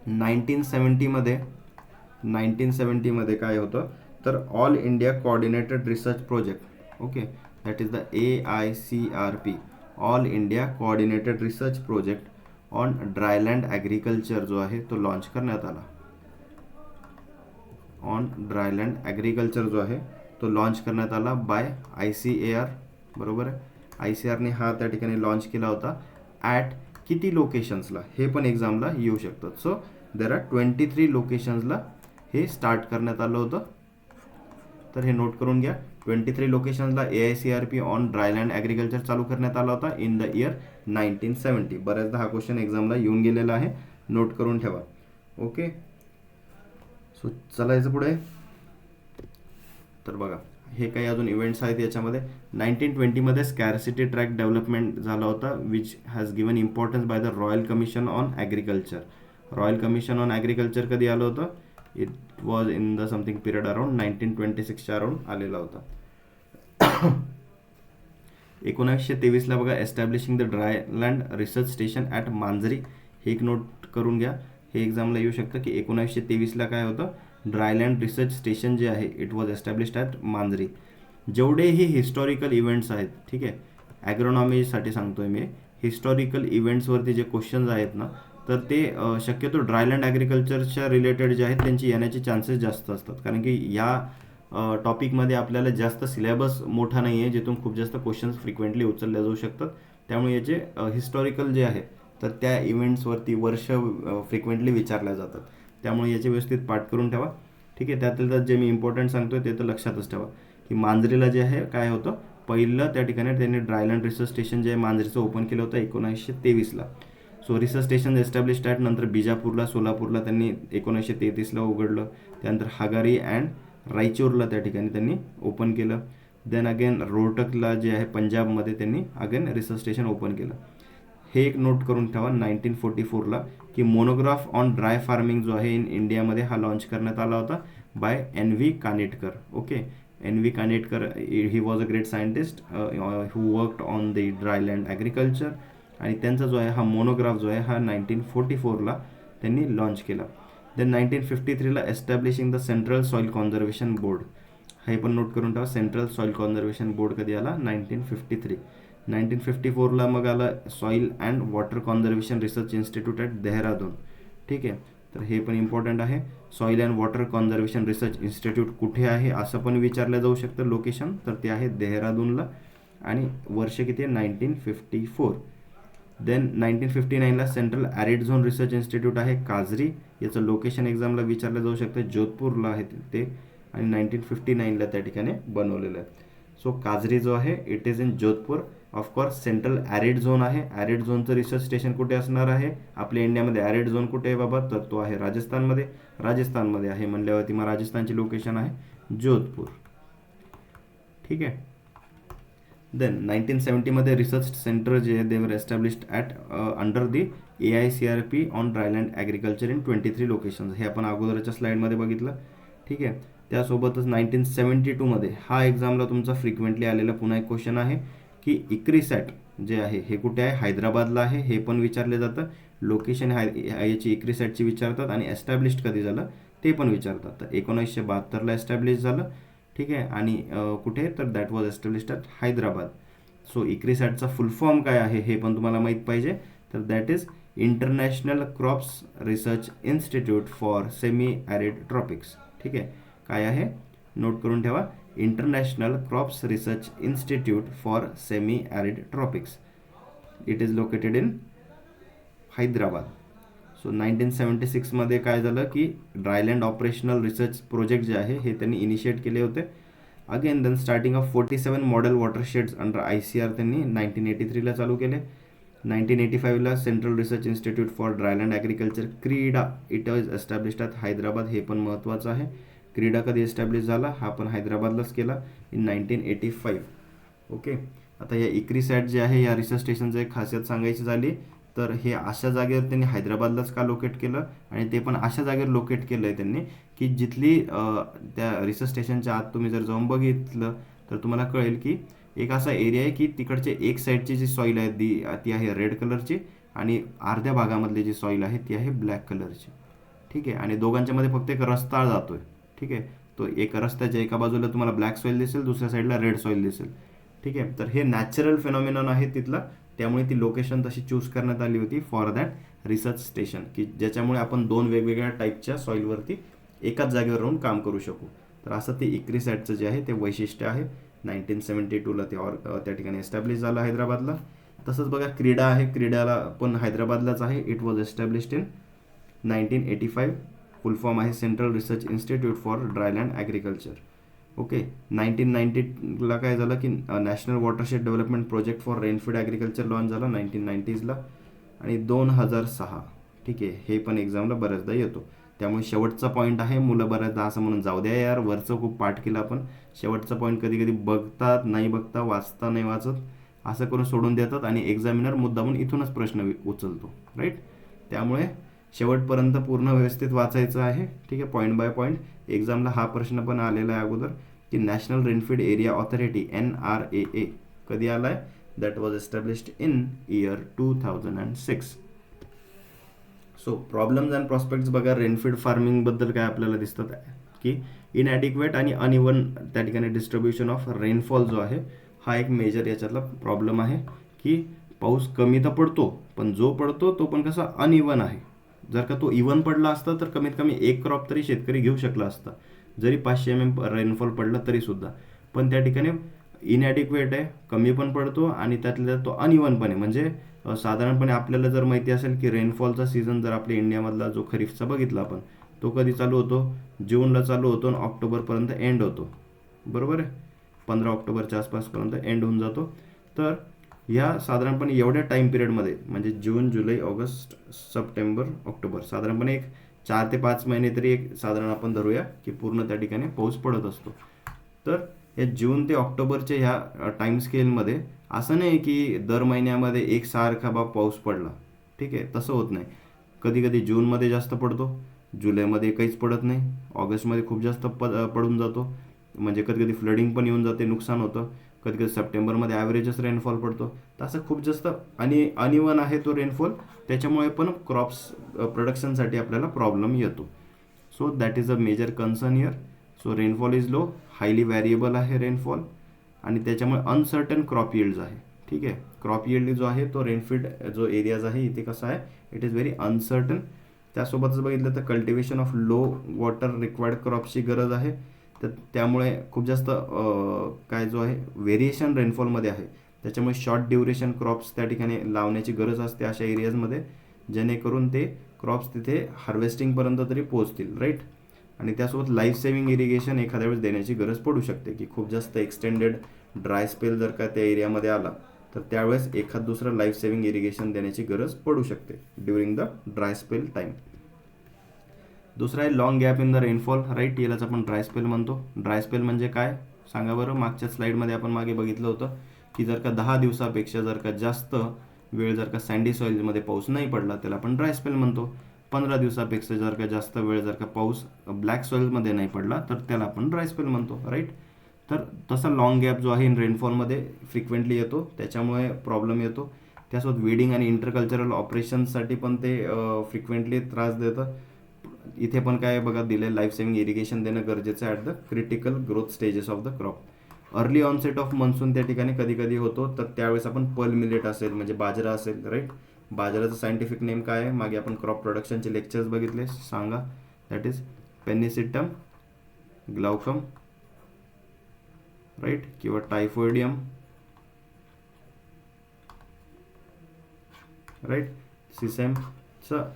1970मध्ये काय होतं, तर all India coordinated research project, okay, that is the AICRP, all India coordinated research project on dryland agriculture जो आहे तो लॉन्च करण्यात आला. ऑन ड्रायलँड ॲग्रिकल्चर जो आहे तो लॉन्च करण्यात आला बाय ICAR, बरोबर आहे. ICARने हा त्या ठिकाणी लॉन्च केला होता. ॲट किती लोकेशन्सला, हे पण एक्झामला येऊ शकतं. सो देर आर 23 लोकेशन्सला हे स्टार्ट करण्यात आलं होतं. तर हे नोट करून घ्या. 23 लोकेशन्सला AICRP ऑन ड्रायलँड ॲग्रिकल्चर चालू करण्यात आला होता इन द इयर 1970. बऱ्याचदा हा क्वेश्चन एक्झामला येऊन गेलेला आहे, नोट करून ठेवा. ओके, सो चलायचं पुढे. तर बघा हे काही अजून इव्हेंट्स आहेत याच्यामध्ये. 1920मध्ये स्कॅरसिटी ट्रॅक डेव्हलपमेंट झाला होता, which has given importance by the royal commission on agriculture. Royal commission on agriculture कधी आलं होतं? It was in the something period around 1926च्या अराउंड आलेला होता. 1923ला बघा establishing the dryland research station at Manjari. हे एक नोट करून घ्या, हे एक्झामला येऊ शकतं की 1923ला काय होतं, ड्रायलँड रिसर्च स्टेशन जे आहे इट वॉज एस्टॅब्लिश्ड ॲट मांजरी. जेवढेही हिस्टॉरिकल इव्हेंट्स आहेत, ठीक आहे, ॲग्रोनॉमीसाठी सांगतोय मी, हिस्टॉरिकल इव्हेंट्सवरती जे क्वेश्चन्स आहेत ना, तर ते शक्यतो ड्रायलँड ॲग्रिकल्चरच्या रिलेटेड जे आहेत त्यांची येण्याचे चान्सेस जास्त असतात. कारण की या टॉपिकमध्ये आपल्याला जास्त सिलेबस मोठा नाही आहे, जिथून खूप जास्त क्वेश्चन्स फ्रिक्वेंटली उचलल्या जाऊ शकतात. त्यामुळे याचे हिस्टॉरिकल जे आहे तर त्या इव्हेंट्सवरती वर्ष फ्रिक्वेंटली विचारल्या जातात. त्यामुळे याचे व्यवस्थित पाठ करून ठेवा. ठीक आहे, त्यातलं जे मी इम्पॉर्टंट सांगतोय ते तर लक्षातच ठेवा की मांजरीला जे आहे काय होतं, पहिलं त्या ठिकाणी त्यांनी ड्रायलँड रिसर्च स्टेशन जे आहे मांजरीचं ओपन केलं होतं 1923ला. So research station established at, नंतर बिजापूरला, सोलापूरला त्यांनी 1933ला उघडलं. त्यानंतर हागारी अँड रायचूरला त्या ठिकाणी त्यांनी ओपन केलं. देन अगेन रोहटकला जे आहे पंजाबमध्ये त्यांनी अगेन रिसर्च स्टेशन ओपन केलं. हे एक नोट करून ठेवा 1944ला की मोनोग्राफ ऑन ड्राय फार्मिंग जो आहे इन इंडियामध्ये हा लॉन्च करण्यात आला होता by NV Kanetkar. Okay, NV Kanetkar, he was a great scientist who worked on the dryland agriculture. आणि त्यांचा जो आहे हा मोनोग्राफ जो आहे हा 1944ला त्यांनी लॉन्च केला. देन 1953ला establishing the central soil conservation board. हे पण नोट करून ठेवा, सेंट्रल सॉईल कॉन्झर्वेशन बोर्ड कधी आला, 1953. 1954ला मग आला soil and water conservation research institute at Dehradun. ठीक आहे, तर हे पण इम्पॉर्टंट आहे. Soil and water conservation research institute कुठे आहे असं पण विचारलं जाऊ शकतं लोकेशन, तर ते आहे देहरादूनला. आणि वर्ष किती आहे, 1954. देन 1959ला central arid zone research institute आहे काजरी, याचं लोकेशन एक्झामला विचारलं जाऊ शकतं, जोधपूरला आहे ते. आणि 1959ला त्या ठिकाणी बनवलेलं आहे. सो काजरी जो आहे it is in Jodhpur. Of course central arid zone आहे. ॲरिड झोनचं रिसर्च स्टेशन कुठे असणार आहे आपल्या इंडियामध्ये? ॲरिड झोन कुठे आहे बाबा, तर तो आहे राजस्थानमध्ये. राजस्थानमध्ये आहे म्हणल्यावरती मग राजस्थानची लोकेशन आहे जोधपूर. ठीक आहे. देन 1970मध्ये रिसर्च सेंटर जे आहे they were established at under the AICRP on dryland agriculture in 23 locations. हे आपण अगोदरच्या स्लाईडमध्ये बघितलं. ठीक आहे, त्यासोबतच 1972मध्ये हा एक्झामला तुमचा फ्रिक्वेंटली आलेला पुन्हा एक क्वेश्चन आहे की इक्रिसॅट जे आहे हे कुठे आहे, हैदराबादला आहे, हे पण विचारले जातं. लोकेशन याची इक्रिसॅटची विचारतात आणि एस्टॅब्लिश्ड कधी झालं ते पण विचारतात. तर 1972ला एस्टॅब्लिश झालं, ठीक आहे. आणि कुठे, तर that was established at Hyderabad. So इक्रिसॅटचा फुल फॉर्म काय आहे हे पण तुम्हाला माहीत पाहिजे. तर that is international crops research institute for semi arid tropics. ठीक आहे, काय आहे नोट करून ठेवा, international crops research institute for semi arid tropics. It is located in Hyderabad. So 1976मध्ये काय झालं की ड्रायलँड ऑपरेशनल रिसर्च प्रोजेक्ट जे आहे हे त्यांनी इनिशिएट केले होते. Again then starting of 47 model watersheds under ICR त्यांनी 1983ला चालू केले. 1985ला central research institute for dryland agriculture CRIDA it is established at Hyderabad. हे पण महत्त्वाचं आहे. क्रीडा कधी एस्टॅब्लिश झाला, हा पण हैदराबादलाच केला इन 1985. ओके, आता या इक्रिसॅट जे आहे या रिसर्च स्टेशनचं एक खासियत सांगायची झाली तर हे अशा जागेवर त्यांनी हैदराबादलाच का लोकेट केलं, आणि ते पण अशा जागेवर लोकेट केलं आहे त्यांनी की जिथली त्या रिसर्च स्टेशनच्या आत तुम्ही जर जाऊन बघितलं तर तुम्हाला कळेल की एक असा एरिया आहे की तिकडचे एक साईडची जी सॉईल आहे ती आहे रेड कलरची आणि अर्ध्या भागामधली जी सॉईल आहे ती आहे ब्लॅक कलरची. ठीक आहे, आणि दोघांच्या मध्ये फक्त एक रस्ता जातोय. ठीक आहे, तो एक रस्त्याच्या एका बाजूला तुम्हाला ब्लॅक सॉईल दिसेल, दुसऱ्या साईडला रेड सॉईल दिसेल. ठीक आहे, तर हे नॅचरल फेनॉमिनॉन आहे तिथला, त्यामुळे ती लोकेशन तशी चूज करण्यात आली होती फॉर दॅट रिसर्च स्टेशन, की ज्याच्यामुळे आपण दोन वेगवेगळ्या टाईपच्या सॉईलवरती एकाच जागेवर राहून काम करू शकू. तर असं ते इक्रिसॅटचं जे आहे ते वैशिष्ट्य आहे. 1972ला ते त्या ठिकाणी एस्टॅब्लिश झालं हैदराबादला. तसंच बघा क्रीडा आहे, क्रीडाला पण हैदराबादलाच आहे. It was established in 1985. Full form आहे central research institute for dryland agriculture. Okay, 1990ला काय झालं की national watershed development project for rainfed agriculture launch झाला 1990sला. आणि 2006, ठीक आहे, हे पण एक्झामला बऱ्याचदा येतो. त्यामुळे शेवटचा पॉईंट आहे. मुलं बऱ्याचदा असं म्हणून जाऊ द्या यार, वरचं खूप पाठ केलं आपण, शेवटचा पॉईंट कधी कधी बघतात नाही बघता, वाचता नाही वाचत, असं करून सोडून देतात आणि एक्झामिनर मुद्दामून इथूनच प्रश्न उचलतो. राईट, त्यामुळे शेवटपर्यंत पूर्ण व्यवस्थित वाचायचं आहे. ठीक आहे, पॉईंट बाय पॉईंट. एक्झामला हा प्रश्न पण आलेला आहे अगोदर की नॅशनल रेनफीड एरिया ऑथॉरिटी NRAA कधी आला आहे, that was established in year 2006. So problems and prospects बघा, रेनफीड फार्मिंगबद्दल काय आपल्याला दिसतात की इनॲडिक्वेट आणि अनइवन त्या ठिकाणी डिस्ट्रीब्युशन ऑफ रेनफॉल जो आहे हा एक मेजर याच्यातला प्रॉब्लेम आहे की पाऊस कमी तर पडतो, पण जो पडतो तो पण कसा अनइवन आहे. जर का तो इवन पडला असता तर कमीत कमी एक क्रॉप तरी शेतकरी घेऊ शकला असता, जरी 500 mm रेनफॉल पडला तरीसुद्धा. पण त्या ठिकाणी इनॲडिक्वेट आहे, कमी पण पडतो आणि त्यातल्या तो अनइवन पण आहे. म्हणजे साधारणपणे आपल्याला जर माहिती असेल की रेनफॉलचा सीझन जर आपल्या इंडियामधला जो खरीफचा बघितला आपण, तो कधी चालू होतो, जूनला चालू होतो आणि ऑक्टोबरपर्यंत एंड होतो. बरोबर आहे, 15 ऑक्टोबरच्या आसपासपर्यंत एंड होऊन जातो. तर ह्या साधारणपणे एवढ्या टाईम पिरियडमध्ये म्हणजे जून, जुलै, ऑगस्ट, सप्टेंबर, ऑक्टोबर, साधारणपणे एक 4 ते 5 महिने तरी एक साधारण आपण धरूया की पूर्ण त्या ठिकाणी पाऊस पडत असतो. तर या जून ते ऑक्टोबरच्या ह्या टाईम स्केलमध्ये असं नाही की दर महिन्यामध्ये एकसारखा पाऊस पडला. ठीक आहे, तसं होत नाही. कधी कधी जूनमध्ये जास्त पडतो, जुलैमध्ये काहीच पडत नाही, ऑगस्टमध्ये खूप जास्त पडून जातो, म्हणजे कधी कधी फ्लडिंग पण येऊन जाते, नुकसान होतं. कधी कधी सप्टेंबरमध्ये ॲव्हरेजच रेनफॉल पडतो. तर असं खूप जास्त अनइवन आहे तो रेनफॉल, त्याच्यामुळे पण क्रॉप्स प्रोडक्शनसाठी आपल्याला प्रॉब्लेम येतो. So that is a major concern here. So rainfall is low, highly variable आहे रेनफॉल, आणि त्याच्यामुळे अनसर्टन क्रॉप यील्ड्स आहे. ठीक आहे, क्रॉप यील्ड जो आहे तो रेनफीड जो एरियाज आहे इथे कसा आहे, इट इज व्हेरी अनसर्टन. त्यासोबतच बघितलं तर cultivation of low water required क्रॉप्सची गरज आहे. तर त्यामुळे खूप जास्त काय जो आहे व्हेरिएशन रेनफॉलमध्ये आहे, त्याच्यामुळे शॉर्ट ड्युरेशन क्रॉप्स त्या ठिकाणी लावण्याची गरज असते अशा एरियाजमध्ये, जेणेकरून ते क्रॉप्स तिथे हार्वेस्टिंगपर्यंत तरी पोहोचतील. राईट, आणि त्यासोबत लाईफ सेव्हिंग इरिगेशन एखाद्या वेळेस देण्याची गरज पडू शकते की खूप जास्त एक्सटेंडेड ड्राय स्पेल जर का त्या एरियामध्ये आला तर त्यावेळेस एखाद दुसरं लाईफ सेव्हिंग इरिगेशन देण्याची गरज पडू शकते during the dry spell time. दुसरा आहे long gap in the rainfall. Right, यालाच आपण ड्राय स्पेल म्हणतो. ड्राय स्पेल म्हणजे काय सांगा बरं. मागच्या स्लाईडमध्ये आपण मागे बघितलं होतं की जर का 10 दिवसापेक्षा जर का जास्त वेळ जर का सँडी सॉईलमध्ये पाऊस नाही पडला त्याला आपण ड्राय स्पेल म्हणतो. 15 दिवसापेक्षा जर का जास्त वेळ जर का पाऊस ब्लॅक सॉईलमध्ये नाही पडला तर त्याला आपण ड्राय स्पेल म्हणतो, राईट. तर तसा लॉंग गॅप जो आहे इन रेनफॉलमध्ये फ्रिक्वेंटली येतो, त्याच्यामुळे प्रॉब्लेम येतो. त्यासोबत वेडिंग आणि इंटरकल्चरल ऑपरेशन्ससाठी पण ते फ्रिक्वेंटली त्रास देतं. इथे पण काय बघा दिले, लाईफ सेव्हिंग इरिगेशन देणं गरजेचं आहे at the critical growth stages of the crop. Early onset of monsoon त्या ठिकाणी कधी कधी होतो, तर त्यावेळेस आपण पर्ल मिलेट असेल म्हणजे बाजरा असेल, राईट. बाजराचं सायंटिफिक नेम काय आहे, मागे आपण क्रॉप प्रोडक्शनचे लेक्चर्स बघितले, सांगा. दॅट इज पेनिसिटम ग्लाउकम, राईट, किंवा टायफॉइडियम, राईट, सिसेम.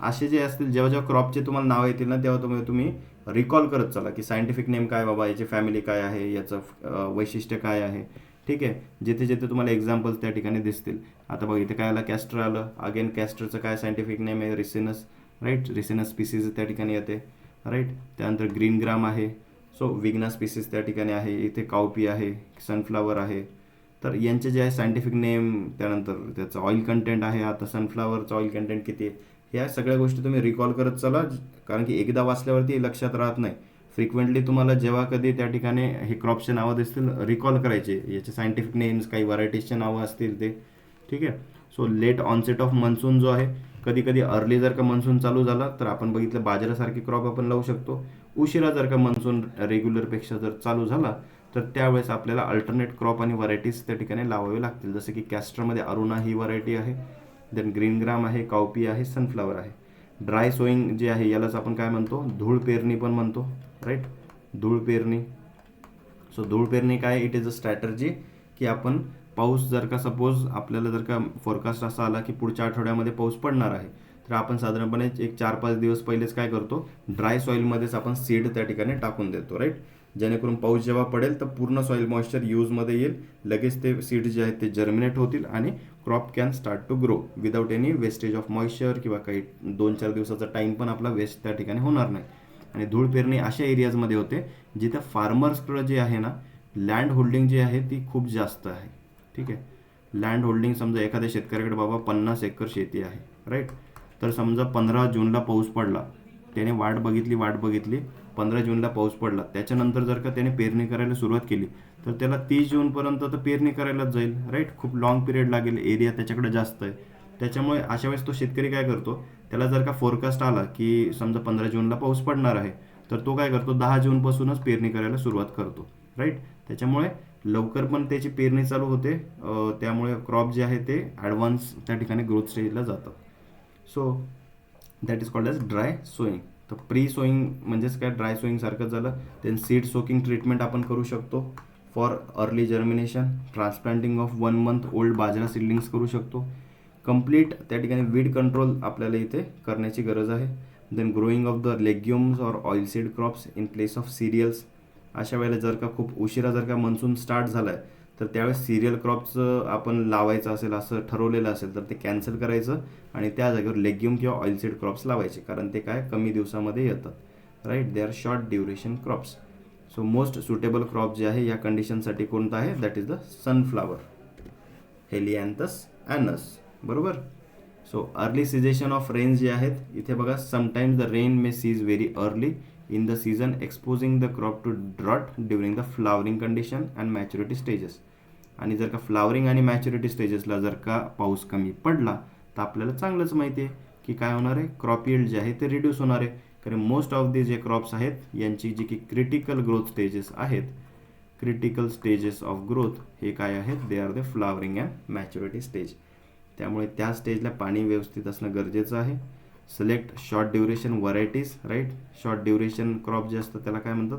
असे जे असतील, जेव्हा जेव्हा क्रॉपचे तुम्हाला नाव येतील ना, तेव्हा तुम्ही रिकॉल करत चला की सायंटिफिक नेम काय बाबा, याची फॅमिली काय आहे, याचं वैशिष्ट्य काय आहे, ठीक आहे. जिथे जिथे तुम्हाला एक्झाम्पल्स त्या ठिकाणी दिसतील. आता बघा इथे काय आलं, कॅस्टर आलं. अगेन कॅस्टरचं काय सायंटिफिक नेम आहे, रिसिनस, राईट. रिसिनस स्पीसीज त्या ठिकाणी येते, राईट. त्यानंतर ग्रीन ग्राम आहे, सो विग्ना स्पीसीज त्या ठिकाणी आहे. इथे काउपी आहे, सनफ्लावर आहे. तर यांचे जे आहे सायंटिफिक नेम, त्यानंतर त्याचं ऑइल कंटेंट आहे, आता सनफ्लावरचं ऑइल कंटेंट किती आहे, ह्या सगळ्या गोष्टी तुम्ही रिकॉल करत चला. कारण की एकदा वाचल्यावरती लक्षात राहत नाही. फ्रिक्वेंटली तुम्हाला जेव्हा कधी त्या ठिकाणी हे क्रॉप्सचे नावं दिसतील, रिकॉल करायचे, याचे सायंटिफिक नेम्स, काही व्हरायटीजचे नावं असतील ते, ठीक आहे. So late onset of monsoon जो आहे, कधी कधी अर्ली जर का मन्सून चालू झाला तर आपण बघितलं बाजारासारखे क्रॉप आपण लावू शकतो. उशिरा जर का मन्सून रेग्युलरपेक्षा जर चालू झाला तर त्यावेळेस आपल्याला अल्टरनेट क्रॉप आणि व्हरायटीज त्या ठिकाणी लावावे लागतील. जसं की कॅस्टरमध्ये अरुणा ही व्हरायटी आहे, देन ग्रीन ग्राम आहे, काउपी आहे, सनफ्लावर आहे. ड्राय सोईंग जे आहे यालाच आपण काय म्हणतो, धूळ पेरणी पण म्हणतो, राईट. धूळ पेरणी. सो धूळ पेरणी काय, इट इज अ स्ट्रॅटर्जी की आपण पाऊस जर का सपोज आपल्याला जर का फोरकास्ट असा आला की पुढच्या आठवड्यामध्ये पाऊस पडणार आहे, तर आपण साधारणपणे एक 4-5 दिवस पहिलेच काय करतो, ड्राय सॉईलमध्येच आपण सीड त्या ठिकाणी टाकून देतो, राईट. जेणेकरून पाऊस जेव्हा पडेल तर पूर्ण सॉईल मॉइश्चर यूजमध्ये येईल, लगेच ते सीड जे आहेत ते जर्मिनेट होतील आणि crop can start to grow without any wastage of moisture, किंवा काही 2-4 दिवसाचा टाईम पण आपला वेस्ट त्या ठिकाणी होणार नाही. आणि धूळ पेरणी अशा एरियाजमध्ये होते जिथे फार्मर्सकडं जे आहे ना, लँड होल्डिंग जी आहे ती खूप जास्त आहे, ठीक आहे. लँड होल्डिंग समजा एखाद्या शेतकऱ्याकडे बाबा 50 एकर शेती आहे, राईट. तर समजा 15 जूनला पाऊस पडला, त्याने वाट बघितली 15 जूनला पाऊस पडला, त्याच्यानंतर जर का त्याने पेरणी करायला सुरुवात केली तर त्याला 30 जूनपर्यंत तर पेरणी करायलाच जाईल, राईट. खूप लॉंग पिरियड लागेल, एरिया त्याच्याकडे जास्त आहे. त्याच्यामुळे अशा वेळेस तो शेतकरी काय करतो, त्याला जर का फोरकास्ट आला की समजा 15 जूनला पाऊस पडणार आहे, तर तो काय करतो, 10 जूनपासूनच पेरणी करायला सुरुवात करतो, राईट. त्याच्यामुळे लवकर पण त्याची पेरणी चालू होते, त्यामुळे क्रॉप जे आहे ते ॲडव्हान्स त्या ठिकाणी ग्रोथ स्टेजला जातात. So that is called as dry sowing. तर प्री सोईंग म्हणजेच काय, ड्राय सोईंग सारखंच झालं. देन सीड सोकिंग ट्रीटमेंट आपण करू शकतो for early germination. Transplanting of 1 month old bajra seedlings करू शकतो. कंप्लीट त्या ठिकाणी वीड कंट्रोल आपल्याला इथे करण्याची गरज आहे. Then growing of the legumes or oilseed crops in place of cereals. अशा वेळेला जर का खूप उशिरा जर का मन्सून स्टार्ट झाला आहे तर त्यावेळेस सिरियल क्रॉप्सचं आपण लावायचं असेल असं ठरवलेलं असेल तर ते कॅन्सल करायचं आणि त्या जागेवर लेग्युम किंवा ऑइलसीड क्रॉप्स लावायचे, कारण ते काय कमी दिवसामध्ये येतात, right. They are short duration crops. So most suitable crop जे आहे या कंडिशनसाठी कोणता आहे, that is the sunflower, helianthus annuus, बरोबर. So early cessation of rain जे आहेत इथे बघा, sometimes the rain may cease very early in the season exposing the crop to drought during the flowering condition and maturity stages. आणि जर का flowering आणि maturity स्टेजेसला जर का पाऊस कमी पडला तर आपल्याला चांगलंच माहिती आहे की काय होणार आहे, क्रॉप यील्ड जे आहे ते रिड्यूस होणार आहे. कारण मोस्ट ऑफ दी जे क्रॉप्स आहेत यांची जी की क्रिटिकल ग्रोथ स्टेजेस आहेत, क्रिटिकल स्टेजेस ऑफ ग्रोथ हे काय आहेत, they are the flowering and maturity stage. त्यामुळे त्या स्टेजला पाणी व्यवस्थित असणं गरजेचं आहे. Select short duration varieties, right. Short duration crop जे असतात त्याला काय म्हणतात,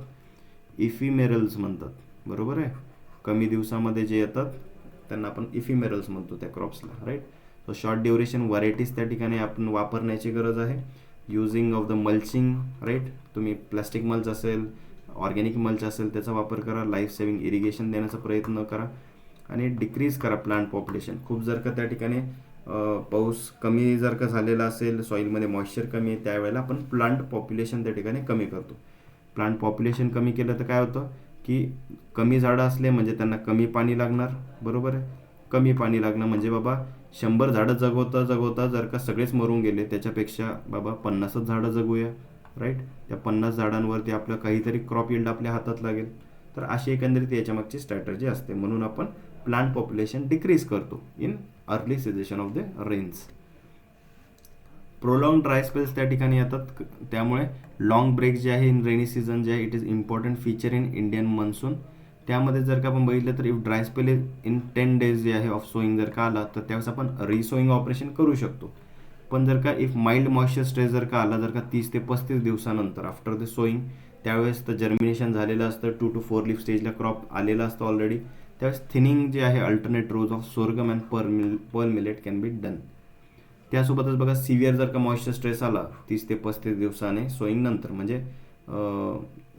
इफिमेरल्स म्हणतात, बरोबर आहे. कमी दिवसामध्ये जे येतात त्यांना आपण इफिमेरल्स म्हणतो त्या क्रॉप्सला, right. So short duration varieties त्या ठिकाणी आपण वापरण्याची गरज आहे. Using of the mulching, right. तुम्ही प्लॅस्टिक मल्च असेल, ऑर्गॅनिक मल्च असेल त्याचा वापर करा. लाईफ सेव्हिंग इरिगेशन देण्याचा प्रयत्न करा आणि डिक्रीज करा प्लांट पॉप्युलेशन. खूप जर का त्या ठिकाणी पाऊस कमी जर का झालेला असेल, सॉईलमध्ये मॉइश्चर कमी आहे, त्यावेळेला आपण प्लांट पॉप्युलेशन त्या ठिकाणी कमी करतो. प्लांट पॉप्युलेशन कमी केलं तर काय होतं की कमी झाडं असले म्हणजे त्यांना कमी पाणी लागणार, बरोबर आहे. कमी पाणी लागणं, म्हणजे बाबा 100 झाडं जगवता जगवता जर का सगळेच मरून गेले, त्याच्यापेक्षा बाबा 50च झाडं जगवूया, राईट. त्या 50 झाडांवरती आपलं काहीतरी क्रॉप यील्ड आपल्या हातात लागेल. तर अशी एकंदरीत याच्यामागची स्ट्रॅटर्जी असते. म्हणून आपण प्लांट पॉप्युलेशन डिक्रीज करतो in early season of the rains. Prolong dry spells त्या ठिकाणी येतात, त्यामुळे लॉंग ब्रेक जे आहे इन रेनी सीझन जे आहे it is important feature in Indian monsoon. त्यामध्ये जर का आपण बघितलं तर if dry spell is in 10 days जे आहे ऑफ सोईंग जर का आला, तर त्यावेळेस आपण रिसोईंग ऑपरेशन करू शकतो. पण जर का इफ माइल्ड मॉइश्चर स्ट्रेस जर का आला, जर का 30 ते 35 दिवसानंतर आफ्टर द सोईंग, त्यावेळेस तर जर्मिनेशन झालेलं असतं, 2 to 4 लीफ स्टेजला क्रॉप आलेला असतो ऑलरेडी, त्यावेळेस थिनिंग जे आहे alternate rows of sorghum and pearl millet can be done. त्यासोबतच बघा सिव्हिअर जर का मॉइश्चर स्ट्रेस आला 30 ते 35 दिवसाने सोईंग नंतर, म्हणजे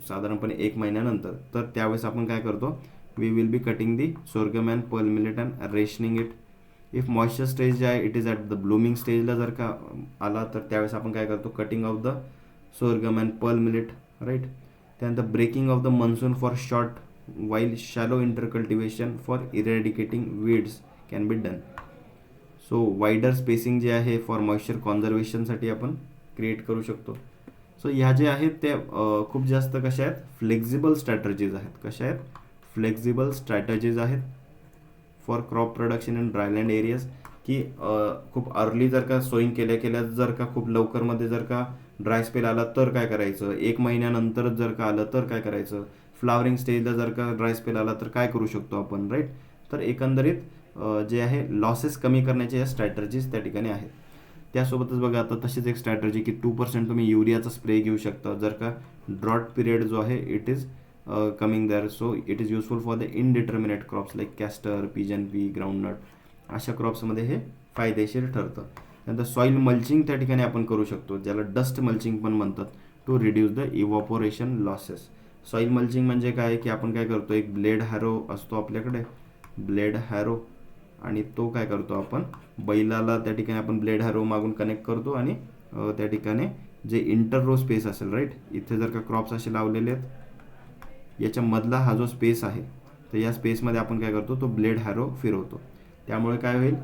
साधारणपणे 1 महिन्यानंतर, तर त्यावेळेस आपण काय करतो, we will be cutting the sorghum and pearl millet and rationing it. If moisture stage जे आहे it is at the blooming स्टेजला जर का आला, तर त्यावेळेस आपण काय करतो, cutting of the sorghum and pearl millet, right. त्यानंतर breaking of the monsoon for short while shallow intercultivation for eradicating weeds can be done. So wider spacing जे आहे फॉर मॉइश्चर कॉन्झर्वेशनसाठी आपण क्रिएट करू शकतो. सो ह्या जे आहेत ते खूप जास्त कशा आहेत, फ्लेक्झिबल स्ट्रॅटर्जीज आहेत. कशा आहेत, फ्लेक्झिबल स्ट्रॅटर्जीज आहेत for crop production in dryland areas, की खूप अर्ली जर का सोईंग केल्या जर का खूप लवकरमध्ये जर का ड्राय स्पेल आला तर काय करायचं, 1 महिन्यानंतरच जर का आलं तर काय करायचं, फ्लावरिंग स्टेजला जर का ड्राय स्पेल आला तर काय करू शकतो आपण, राईट. तर एकंदरीत जे आहे लॉसेस कमी करण्याच्या या स्ट्रॅटर्जीज त्या ठिकाणी आहेत. त्यासोबतच बघा आता तशीच एक स्ट्रॅटर्जी की 2% तुम्ही युरियाचा स्प्रे घेऊ शकता जर का ड्रॉट पिरियड जो आहे it is coming there. So it is useful for the indeterminate crops like castor, pigeon pea, groundnut, अशा क्रॉप्समध्ये हे फायदेशीर ठरतं. त्यानंतर सॉईल मल्चिंग त्या ठिकाणी आपण करू शकतो, ज्याला डस्ट मल्चिंग पण म्हणतात, to reduce the evaporation losses. Soil mulching म्हणजे काय की आपण काय करतो, एक ब्लेड हॅरो असतो आपल्याकडे, ब्लेड हॅरो, आणि तो काय करतो आपण बैलाला त्या ठिकाणी आपण ब्लेड हॅरो मागून कनेक्ट करतो आणि त्या ठिकाणी जे इंटर रो स्पेस असेल, राईट, इथे जर का क्रॉप्स असे लावलेले आहेत, याच्या मधला हा जो स्पेस आहे, तर या स्पेसमध्ये आपण काय करतो, तो ब्लेड हॅरो फिरवतो. त्यामुळे काय होईल,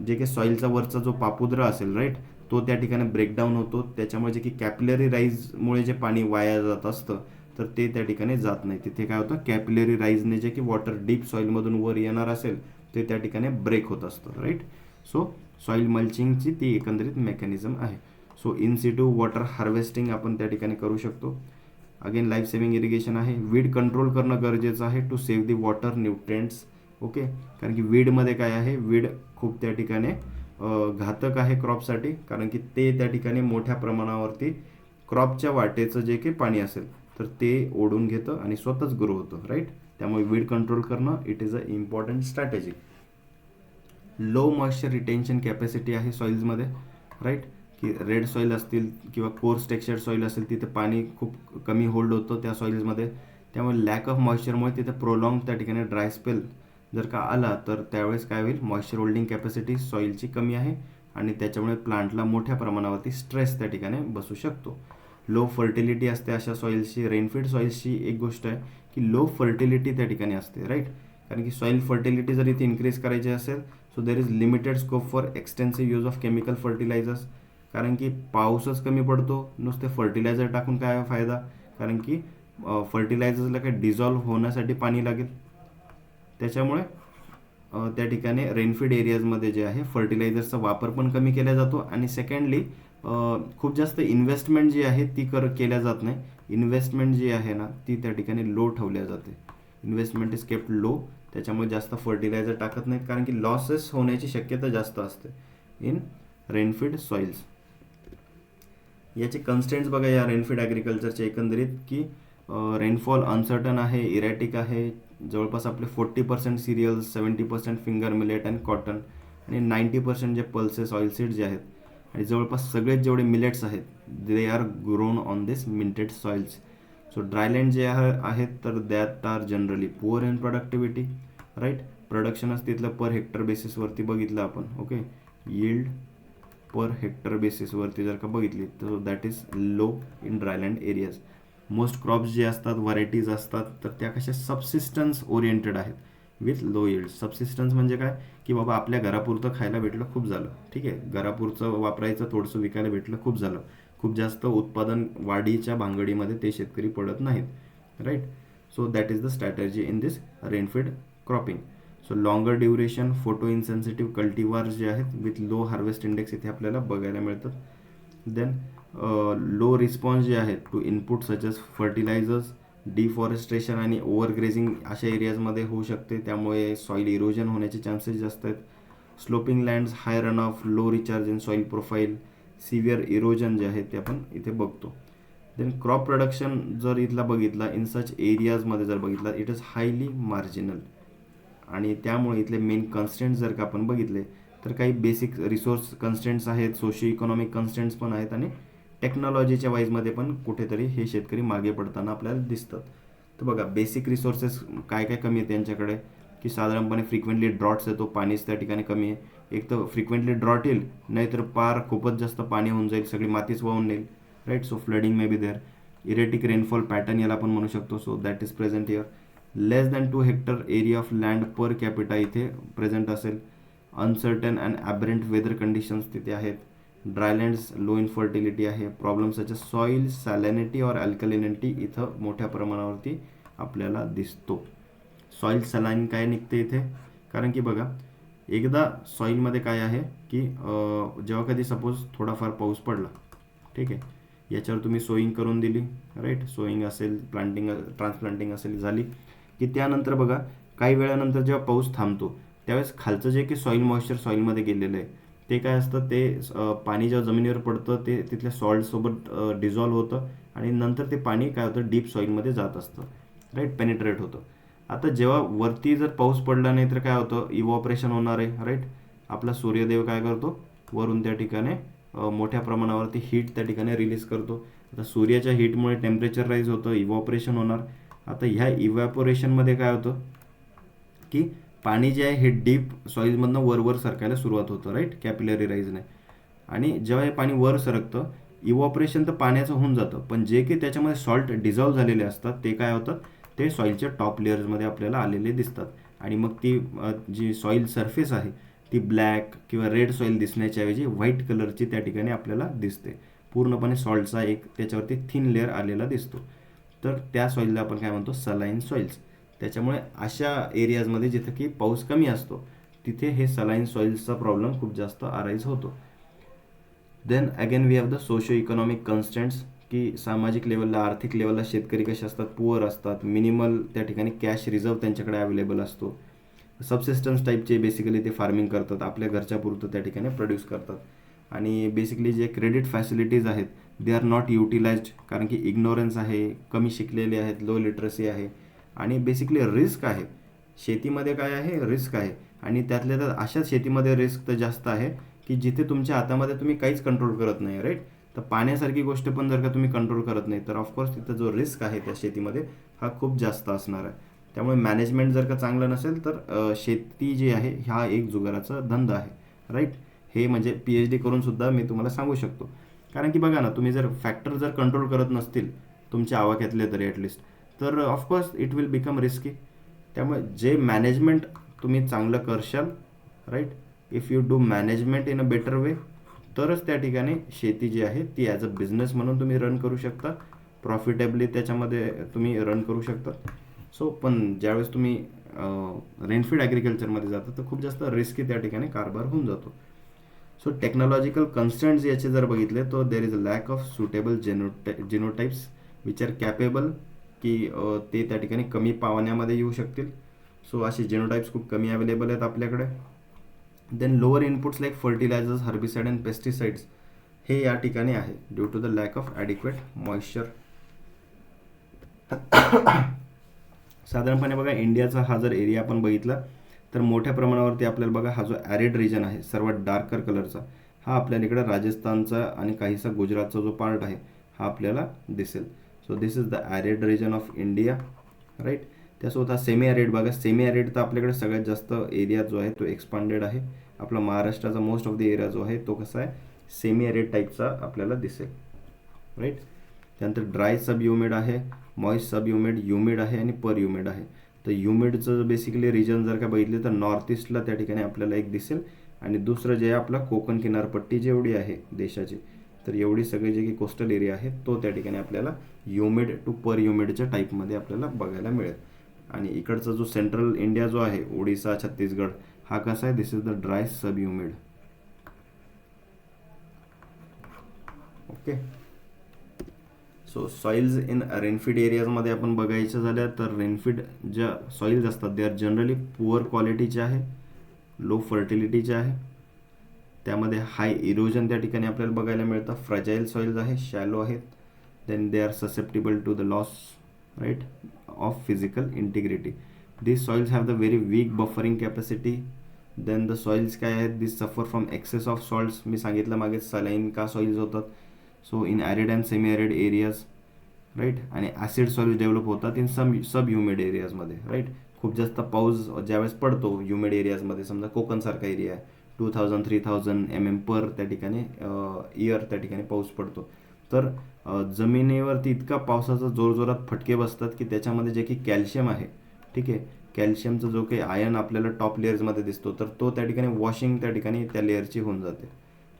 जे काही सॉईलचा वरचा जो पापुद्रा असेल, राईट, तो त्या ठिकाणी ब्रेकडाऊन होतो. त्याच्यामुळे जे की कॅपिलरी राईजमुळे जे पाणी वाया जात असतं तर ते त्या ठिकाणी जात नाही. तिथे काय होतं, कॅपिलरी राईजने जे की वॉटर डीप सॉईलमधून वर येणार असेल ते त्या ठिकाणी ब्रेक होत असतं, राईट. सो सॉईल मल्चिंगची ती एकंदरीत मेकॅनिझम आहे. So in situ water harvesting आपण त्या ठिकाणी करू शकतो. अगेन लाईफ सेव्हिंग इरिगेशन आहे. वीड कंट्रोल करणं गरजेचं आहे to save the water nutrients. Okay, कारण की वीडमध्ये काय आहे, वीड खूप त्या ठिकाणी घातक आहे क्रॉपसाठी, कारण की ते त्या ठिकाणी मोठ्या प्रमाणावरती क्रॉपच्या वाटेचं जे काही पाणी असेल तर ते ओढून घेतं आणि स्वतःच ग्रो होतं, राईट. त्यामुळे वीड कंट्रोल करणं it is a important strategy. Low moisture retention capacity आहे सॉईल्समध्ये, राईट, की रेड सॉईल असतील किंवा कोर्स टेक्स्चर्ड सॉईल असेल तिथे पाणी खूप कमी होल्ड होतं त्या सॉईल्समध्ये. त्यामुळे लॅक ऑफ मॉइश्चरमुळे तिथे प्रोलॉंग त्या ठिकाणी ड्राय स्पेल जर का आला तर त्यावेळेस काय होईल, मॉइश्चर होल्डिंग कॅपॅसिटी सॉईलची कमी आहे आणि त्याच्यामुळे प्लांटला मोठ्या प्रमाणावरती स्ट्रेस त्या ठिकाणी बसू शकतो. लो फर्टिलिटी असते अशा सॉईल्सची. रेनफीड सॉईल्सची एक गोष्ट आहे की लो फर्टिलिटी त्या ठिकाणी असते, राईट, कारण की सॉईल फर्टिलिटी जर इथे इन्क्रीज करायची असेल so there is limited scope for extensive use of chemical fertilisers. कारण की पाऊसच कमी पडतो, नुसते फर्टिलायझर टाकून काय फायदा, कारण की फर्टिलायझर्सला काय डिझॉल्व्ह होण्यासाठी पाणी लागेल. त्याच्यामुळे त्या ठिकाणी रेनफीड एरियाजमध्ये जे आहे फर्टिलायझर्सचा वापर पण कमी केला जातो. आणि सेकंडली खूप जास्त इन्व्हेस्टमेंट जी आहे ती केल्या जात नाही. इन्व्हेस्टमेंट जी आहे ना ती त्या ठिकाणी लो ठेवल्या जाते. इन्व्हेस्टमेंट इज केप्ट लो, त्याच्यामुळे जास्त फर्टिलायझर टाकत नाहीत कारण की लॉसेस होण्याची शक्यता जास्त असते इन रेनफीड सॉइल्स. याचे कन्स्टेंट्स बघा या रेनफीड ॲग्रिकल्चरचे एकंदरीत, की रेनफॉल अनसर्टन आहे, इरॅटिक आहे, जवळपास आपले 40% serials, 70% finger millet and cotton आणि 90% जे पल्सेस ऑइल सीड जे आहेत, आणि जवळपास सगळेच जेवढे मिलेट्स आहेत they are grown on this minted soils. So dryland जे आहेत तर that are generally poor in productivity, right. प्रोडक्शनच तिथलं पर हेक्टर बेसिसवरती बघितलं आपण, ओके, यील्ड पर हेक्टर बेसिसवरती जर का बघितली तर that is low in dryland areas. Most crops जे असतात, व्हरायटीज असतात तर त्या कशा सबसिस्टन्स ओरिएंटेड आहेत. With low yield. सबसिस्टन्स म्हणजे काय, की बाबा आपल्या घरापुरतं खायला भेटलं खूप झालं, ठीक आहे, घरापुरतं वापरायचं थोडंसं विकायला भेटलं खूप झालं, खूप जास्त उत्पादन वाढीच्या भांगडीमध्ये ते शेतकरी पडत नाहीत, right. So that is the strategy in this rainfed cropping. So longer duration photo insensitive cultivars जे आहेत विथ लो हार्वेस्ट इंडेक्स इथे आपल्याला बघायला मिळतात. देन लो रिस्पॉन्स जे आहेत to input such as fertilisers, deforestation आणि ओव्हरग्रेझिंग अशा एरियाजमध्ये होऊ शकते, त्यामुळे सॉईल इरोजन होण्याचे चान्सेस जास्त आहेत. Sloping lands, high run of, low recharge in soil profile, severe erosion जे आहे ते आपण इथे बघतो. देन क्रॉप प्रोडक्शन जर इथला बघितला इन सच एरियाजमध्ये जर बघितला, इट इज हायली मार्जिनल. आणि त्यामुळे इथले मेन कन्स्टेंट्स जर का आपण बघितले तर काही बेसिक रिसोर्स कन्स्टेंट्स आहेत, सोशिओ इकॉनॉमिक कन्स्टेंट्स पण आहेत, आणि टेक्नॉलॉजीच्या वाईजमध्ये पण कुठेतरी हे शेतकरी मागे पडताना आपल्याला दिसतात. तर बघा बेसिक रिसोर्सेस काय काय कमी आहेत त्यांच्याकडे, की साधारणपणे फ्रिक्वेंटली ड्रॉट्स येतो, पाणीच त्या ठिकाणी कमी आहे. एक तर फ्रिक्वेंटली ड्रॉट येईल, नाहीतर पार खूपच जास्त पाणी होऊन जाईल, सगळी मातीच वाहून नेईल, right. So flooding may be there. Erratic rainfall pattern याला आपण म्हणू शकतो, so that is present here. Less than 2 hectare area of land per capita इथे प्रेझेंट असेल. Uncertain and aberrant weather conditions तिथे आहेत. ड्रायलँड्स, लो इनफर्टिलिटी आहे. Problem such as soil salinity और अल्कलिनिटी इथं मोठ्या प्रमाणावरती आपल्याला दिसतो. सॉईल सलाईन काय निघते इथे, कारण की बघा एकदा सॉईलमध्ये काय आहे की जेव्हा कधी सपोज थोडाफार पाऊस पडला, ठीक आहे, याच्यावर तुम्ही सोईंग करून दिली, राईट, सोईंग असेल, प्लांटिंग ट्रान्सप्लांटिंग असेल झाली, की त्यानंतर बघा काही वेळानंतर जेव्हा पाऊस थांबतो त्यावेळेस खालचं जे की सॉईल मॉइश्चर सॉईलमध्ये गेलेलं आहे ते काय असतं, ते पाणी जेव्हा जमिनीवर पडतं ते तिथल्या सॉल्टसोबत डिझॉल्व्ह होतं आणि नंतर ते पाणी काय होतं डीप सॉईलमध्ये जात असतं, राईट, पेनिट्रेट होतं. आता जेव्हा वरती जर पाऊस पडला नाही तर काय होतं, इव्हॉपरेशन होणार आहे, राईट. आपला सूर्यदेव काय करतो, वरून त्या ठिकाणी मोठ्या प्रमाणावरती हीट त्या ठिकाणी रिलीज करतो. आता सूर्याच्या हीटमुळे टेम्परेचर राईज होतं, इव्हॉपरेशन होणार. आता ह्या इव्हॅपोरेशनमध्ये काय होतं की पाणी जे आहे हे डीप सॉईलमधनं वर सरकायला सुरुवात होतं, राईट, कॅपिलरी राईजने. आणि जेव्हा हे पाणी वर सरकतं, इव्हॉपरेशन तर पाण्याचं होऊन जातं, पण जे की त्याच्यामध्ये सॉल्ट डिझॉल्व्ह झालेले असतात ते काय होतात, ते सॉईलच्या टॉप लेअर्समध्ये आपल्याला आलेले दिसतात. आणि मग ती जी सॉईल सरफेस आहे ती ब्लॅक किंवा रेड सॉईल दिसण्याच्या ऐवजी व्हाईट कलरची त्या ठिकाणी आपल्याला दिसते. पूर्णपणे सॉल्टचा एक त्याच्यावरती थिन लेअर आलेला दिसतो. तर त्या सॉईलला आपण काय म्हणतो, सलाईन सॉईल्स. त्याच्यामुळे अशा एरियाजमध्ये जिथं की पाऊस कमी असतो तिथे हे सलाईन सॉईल्सचा प्रॉब्लेम खूप जास्त अराईज होतो. Then again we have the socio economic constants, की सामाजिक लेवलला, आर्थिक लेवलला शेतकरी कसे असतात, पुअर असतात, मिनिमल त्या ठिकाणी कॅश रिझर्व त्यांच्याकडे अवेलेबल असतो. सबसिस्टन्स टाईपचे बेसिकली ते फार्मिंग करतात, आपल्या घरच्या पुरतं त्या ठिकाणी प्रोड्यूस करतात. आणि बेसिकली जे क्रेडिट फॅसिलिटीज आहेत दे आर नॉट युटिलाइज्ड, कारण की इग्नोरन्स आहे, कमी शिकलेले आहेत, लो लिटरसी आहे, आणि बेसिकली रिस्क आहे. शेतीमध्ये काय आहे, रिस्क आहे. आणि त्यातल्या त्यात अशा शेतीमध्ये रिस्क तर जास्त आहे की जिथे तुमच्या हातामध्ये तुम्ही काहीच कंट्रोल करत नाही, राईट. तर पाण्यासारखी गोष्ट पण जर का तुम्ही कंट्रोल करत नाही तर ऑफकोर्स तिथं जो रिस्क आहे त्या शेतीमध्ये हा खूप जास्त असणार आहे. त्यामुळे मॅनेजमेंट जर का चांगलं नसेल तर शेती जी आहे हा एक जुगाराचा धंदा आहे, राईट. हे म्हणजे PhD करून सुद्धा मी तुम्हाला सांगू शकतो. कारण की बघा ना, तुम्ही जर फॅक्टर जर कंट्रोल करत नसतील तुमच्या आवाक्यातले तरी ॲटलिस्ट, तर of course it will become risky. त्यामुळे जे मॅनेजमेंट तुम्ही चांगलं करशाल, right, if you do management in a better way, तरच त्या ठिकाणी शेती जी आहे ती ॲज अ बिझनेस म्हणून तुम्ही रन करू शकता, प्रॉफिटेबली त्याच्यामध्ये तुम्ही रन करू शकता. सो पण ज्यावेळेस तुम्ही रेनफीड ॲग्रिकल्चरमध्ये जाता तर खूप जास्त रिस्की त्या ठिकाणी कारभार होऊन जातो. सो टेक्नॉलॉजिकल कन्स्टंट्स याचे जर बघितले तर there is a lack of suitable genotypes which are capable, की ते त्या ठिकाणी कमी पाण्यामध्ये येऊ शकतील. सो असे जिनोटाईप्स खूप कमी अवेलेबल आहेत आपल्याकडे. Then lower inputs like fertilisers, herbicide and pesticides हे या ठिकाणी आहे due to the lack of adequate moisture. साधारणपणे बघा इंडियाचा हा जर एरिया आपण बघितला तर मोठ्या प्रमाणावरती आपल्याला बघा हा जो ॲरिड रिजन आहे सर्वात डार्कर कलरचा, हा आपल्याला इकडे राजस्थानचा आणि काहीसा गुजरातचा जो पार्ट आहे हा आपल्याला दिसेल. So this is the arid region of India, right. त्यासोबत हा सेमी ॲरिड बघा, सेमी ॲरिड तर आपल्याकडे सगळ्यात जास्त एरिया जो आहे तो एक्सपांडेड आहे. आपला महाराष्ट्राचा मोस्ट ऑफ द एरिया जो आहे तो कसा आहे, सेमी ॲरिड टाईपचा आपल्याला दिसेल, राईट. त्यानंतर ड्राय सब ह्युमिड आहे, मॉइस्ट सब ह्युमिड, ह्युमिड आहे आणि पर ह्युमिड आहे. तर ह्युमिडचं बेसिकली रिजन जर का बघितले तर नॉर्थ ईस्टला त्या ठिकाणी आपल्याला एक दिसेल, आणि दुसरं जे आहे आपला कोकण किनारपट्टी जेवढी आहे देशाची, तर एवढी सगळी जे की कोस्टल एरिया आहे तो त्या ठिकाणी आपल्याला ह्युमिड टू पर ह्युमिडच्या टाईपमध्ये आपल्याला बघायला मिळेल. आणि इकडचा जो सेंट्रल इंडिया जो आहे, ओडिसा, छत्तीसगड, हा कसा आहे, this is the dry sub humid. Okay. So soils in rainfed एरियाजमध्ये आपण बघायचं झालं तर रेनफीड ज्या सॉइल्स असतात दे आर जनरली पुअर क्वालिटीचे आहे, लो फर्टिलिटीचे आहे, त्यामध्ये हाय इरोजन त्या ठिकाणी आपल्याला बघायला मिळतं, फ्रजाईल सॉइल्स आहे, शॅलो आहेत, then they are susceptible to the loss right of physical integrity. these soils have the very weak buffering capacity. then the soils काय आहेत, these suffer from excess of salts. मी सांगितलं मागे saline का soils होतात, so in arid and semi arid areas right, आणि acid soils develop होतात in sub humid एरियाजमध्ये right. खूप जास्त पाऊस ज्यावेळेस पडतो ह्युमिड एरियाजमध्ये, समजा कोकणसारखा एरिया आहे, 2000-3000 mm पर त्या ठिकाणी इयर त्या ठिकाणी पाऊस पडतो, तर जमिनीवरती इतका पावसाचा जोरजोरात फटके बसतात की त्याच्यामध्ये जे की कॅल्शियम आहे, ठीक आहे, कॅल्शियमचा जो काही आयन आपल्याला टॉप लेअर्समध्ये दिसतो, तर तो त्या ठिकाणी वॉशिंग त्या ठिकाणी त्या लेअरची होऊन जाते,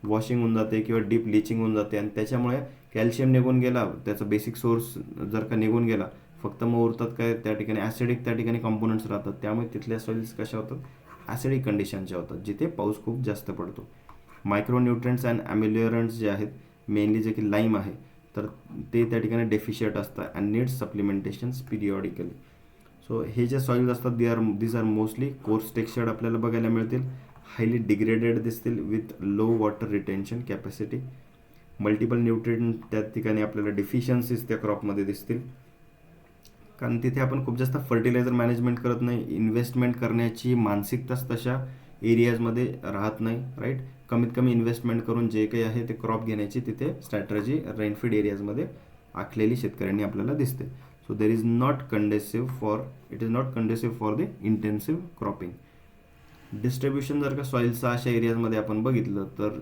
वॉशिंग होऊन जाते किंवा डीप लिचिंग होऊन जाते, आणि त्याच्यामुळे कॅल्शियम निघून गेला, त्याचा बेसिक सोर्स जर का निघून गेला, फक्त मग उरतात काय त्या ठिकाणी ॲसिडिक त्या ठिकाणी कंपोनंट्स राहतात, त्यामुळे तिथल्या सॉइल्स कशा होतात, ॲसिडिक कंडिशनच्या होतात जिथे पाऊस खूप जास्त पडतो. मायक्रोन्यूट्रंट्स अँड ॲम्युलरंट्स जे आहेत, मेनली जे की लाईम आहे, तर ते त्या ठिकाणी डेफिशियट असतात and needs supplementations periodically. So हे जे सॉइल्स असतात these are mostly coarse textured आपल्याला बघायला मिळतील, हायली डिग्रेडेड दिसतील with low water retention capacity, multiple nutrient त्या ठिकाणी आपल्याला डिफिशियन्सीज त्या क्रॉपमध्ये दिसतील, कारण तिथे आपण खूप जास्त फर्टिलायझर मॅनेजमेंट करत नाही, इन्व्हेस्टमेंट करण्याची मानसिकताच तशा एरियाजमध्ये राहत नाही राईट. कमीत कमी इन्व्हेस्टमेंट करून जे काही आहे ते क्रॉप घेण्याची तिथे स्ट्रॅटर्जी रेनफीड एरियाजमध्ये आखलेली शेतकऱ्यांनी आपल्याला दिसते. So it is not conducive for the intensive cropping. Distribution जर का सॉइल्सचा अशा एरियाजमध्ये आपण बघितलं तर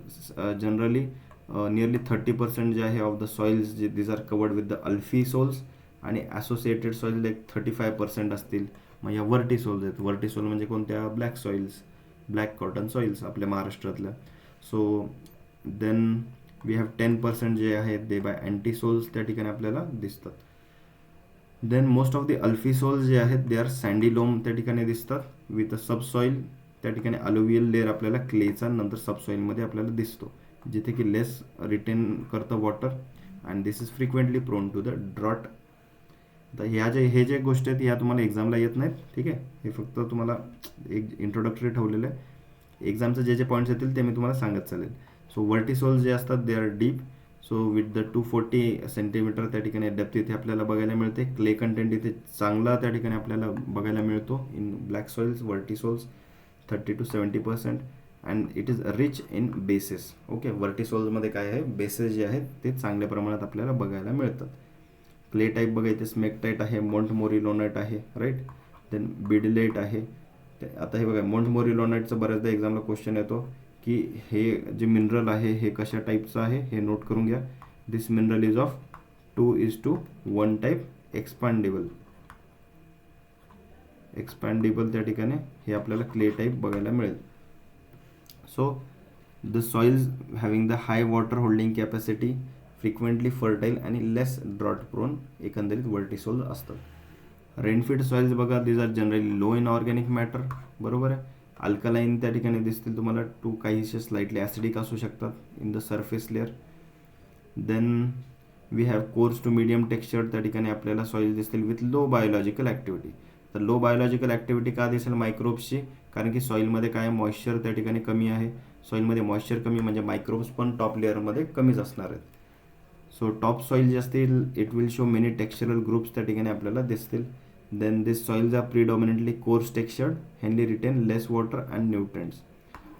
जनरली नियरली 30% जे आहे ऑफ द सॉइल्स जे these are covered with the alfisols, आणि असोसिएटेड सॉइल एक 35% असतील. मग या वर्टिसोल्स आहेत, वर्टिसोल म्हणजे कोणत्या, black soils, black cotton soils आपल्या महाराष्ट्रातल्या. सो देन वी हॅव 10% जे आहेत दे बाय अँटीसोल्स त्या ठिकाणी आपल्याला दिसतात. Then most of the alfisols जे आहेत दे आर सँडीलोम त्या ठिकाणी दिसतात विथ अ सबसॉईल, त्या ठिकाणी अलोवियल लेअर आपल्याला क्लेचा नंतर सबसॉईलमध्ये आपल्याला दिसतो, जिथे की लेस रिटेन करतं water, and this is frequently prone to the drought. तर हे जे गोष्टी आहेत ह्या तुम्हाला एक्झामला येत नाहीत, ठीक आहे, हे फक्त तुम्हाला एक इंट्रोडक्टरी ठेवलेलं आहे. एक्झामचे जे पॉईंट्स येतील ते मी तुम्हाला सांगत चालेल. सो वर्टिसोल्स जे असतात they R deep, so with the 240 centimetre त्या ठिकाणी डेप्थ इथे आपल्याला बघायला मिळते. क्ले कंटेंट इथे चांगला त्या ठिकाणी आपल्याला बघायला मिळतो in black soils, vertisols 30 to 70%, and it is rich in bases. Okay, वर्टिसोल्समध्ये काय आहे, बेसेस जे आहेत ते चांगल्या प्रमाणात आपल्याला बघायला मिळतात. क्ले टाईप बघा इथे स्मेक्टाईट आहे, मोंटमोरिलोनाइट आहे राईट, देन बिडलेट आहे. आता हे बघा मोंटमोरिलोनाइटचं बऱ्याचदा एक्झामला क्वेश्चन येतो की हे जे मिनरल आहे हे कशा टाईपचं आहे हे नोट करून घ्या. This mineral is of 2:1 type expandable त्या ठिकाणी हे आपल्याला क्ले टाईप बघायला मिळेल. So the soils having the high water holding capacity, frequently fertile आणि लेस ड्रॉट प्रोन एकंदरीत वर्टिसोल असतात. रेनफीड सॉइल्स बघा these are generally low in organic matter, बरोबर आहे. अल्कलाईन त्या ठिकाणी दिसतील तुम्हाला, काहीसे स्लाइटली ॲसिडिक असू शकतात in the surface layer. Then we have coarse to medium texture त्या ठिकाणी आपल्याला सॉइल दिसतील विथ लो बायोलॉजिकल ॲक्टिव्हिटी. तर लो बायोलॉजिकल ॲक्टिव्हिटी का दिसेल, मायक्रोब्सची, कारण की सॉईलमध्ये काय मॉइश्चर त्या ठिकाणी कमी आहे. सॉईलमध्ये मॉइश्चर कमी म्हणजे मायक्रोब्स पण टॉप लेअरमध्ये कमीच असणार आहेत. सो टॉप सॉइल जे असतील it will show many textural groups त्या ठिकाणी आपल्याला दिसतील. Then this soils are predominantly coarse textured, hence retain less water and nutrients.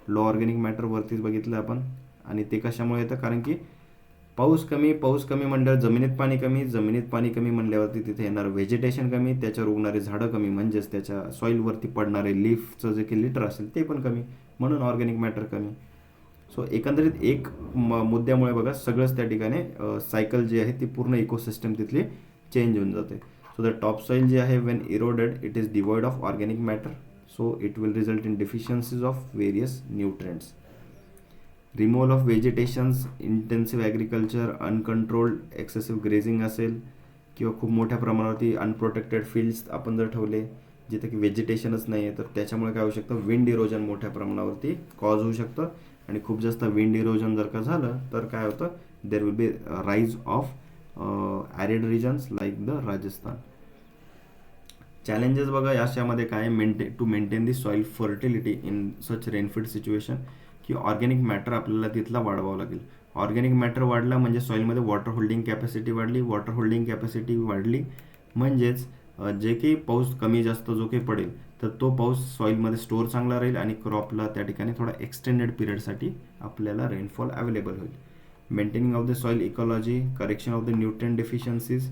Low organic matter वरतीच बघितलं आपण, आणि ते कशामुळे येतं, कारण की पाऊस कमी म्हणल्यावर जमिनीत पाणी कमी म्हणल्यावरती तिथे येणार व्हेजिटेशन कमी, त्याच्यावर उगणारे झाडं कमी, म्हणजेच त्याच्या सॉईलवरती पडणारे लीफचं जे काही लिटर असेल ते पण कमी, म्हणून ऑर्गॅनिक मॅटर कमी. सो एकंदरीत एक मुद्द्यामुळे बघा सगळंच त्या ठिकाणी सायकल जी आहे ती पूर्ण इकोसिस्टम तिथली चेंज होऊन जाते. सो द टॉपसॉईल जे आहे when eroded it is devoid of organic matter, so it will result in deficiencies of various nutrients. Removal of vegetations, intensive agriculture, uncontrolled excessive grazing असेल किंवा खूप मोठ्या प्रमाणावरती अनप्रोटेक्टेड फील्ड्स आपण जर ठेवले जिथे की व्हेजिटेशनच नाही आहे, तर त्याच्यामुळे काय होऊ शकतं, विंड इरोजन मोठ्या प्रमाणावरती कॉज होऊ शकतं. आणि खूप जास्त विंड इरोजन जर का झालं तर काय होतं, there will be rise of arid regions like the Rajasthan. Challenges बघा याच्यामध्ये काय, to maintain the soil fertility in such rainfed situation, की ऑर्गॅनिक मॅटर आपल्याला तिथला वाढवावं लागेल. ऑर्गॅनिक मॅटर वाढला म्हणजे सॉईलमध्ये वॉटर होल्डिंग कॅपॅसिटी वाढली, वॉटर होल्डिंग कॅपॅसिटी वाढली म्हणजेच जे काही पाऊस कमी जास्त जो काही पडेल तर तो पाऊस सॉईलमध्ये स्टोअर चांगला राहील आणि क्रॉपला त्या ठिकाणी थोडा एक्सटेंडेड पिरियडसाठी आपल्याला रेनफॉल अवेलेबल होईल. Maintaining of the soil ecology, correction of the nutrient deficiencies,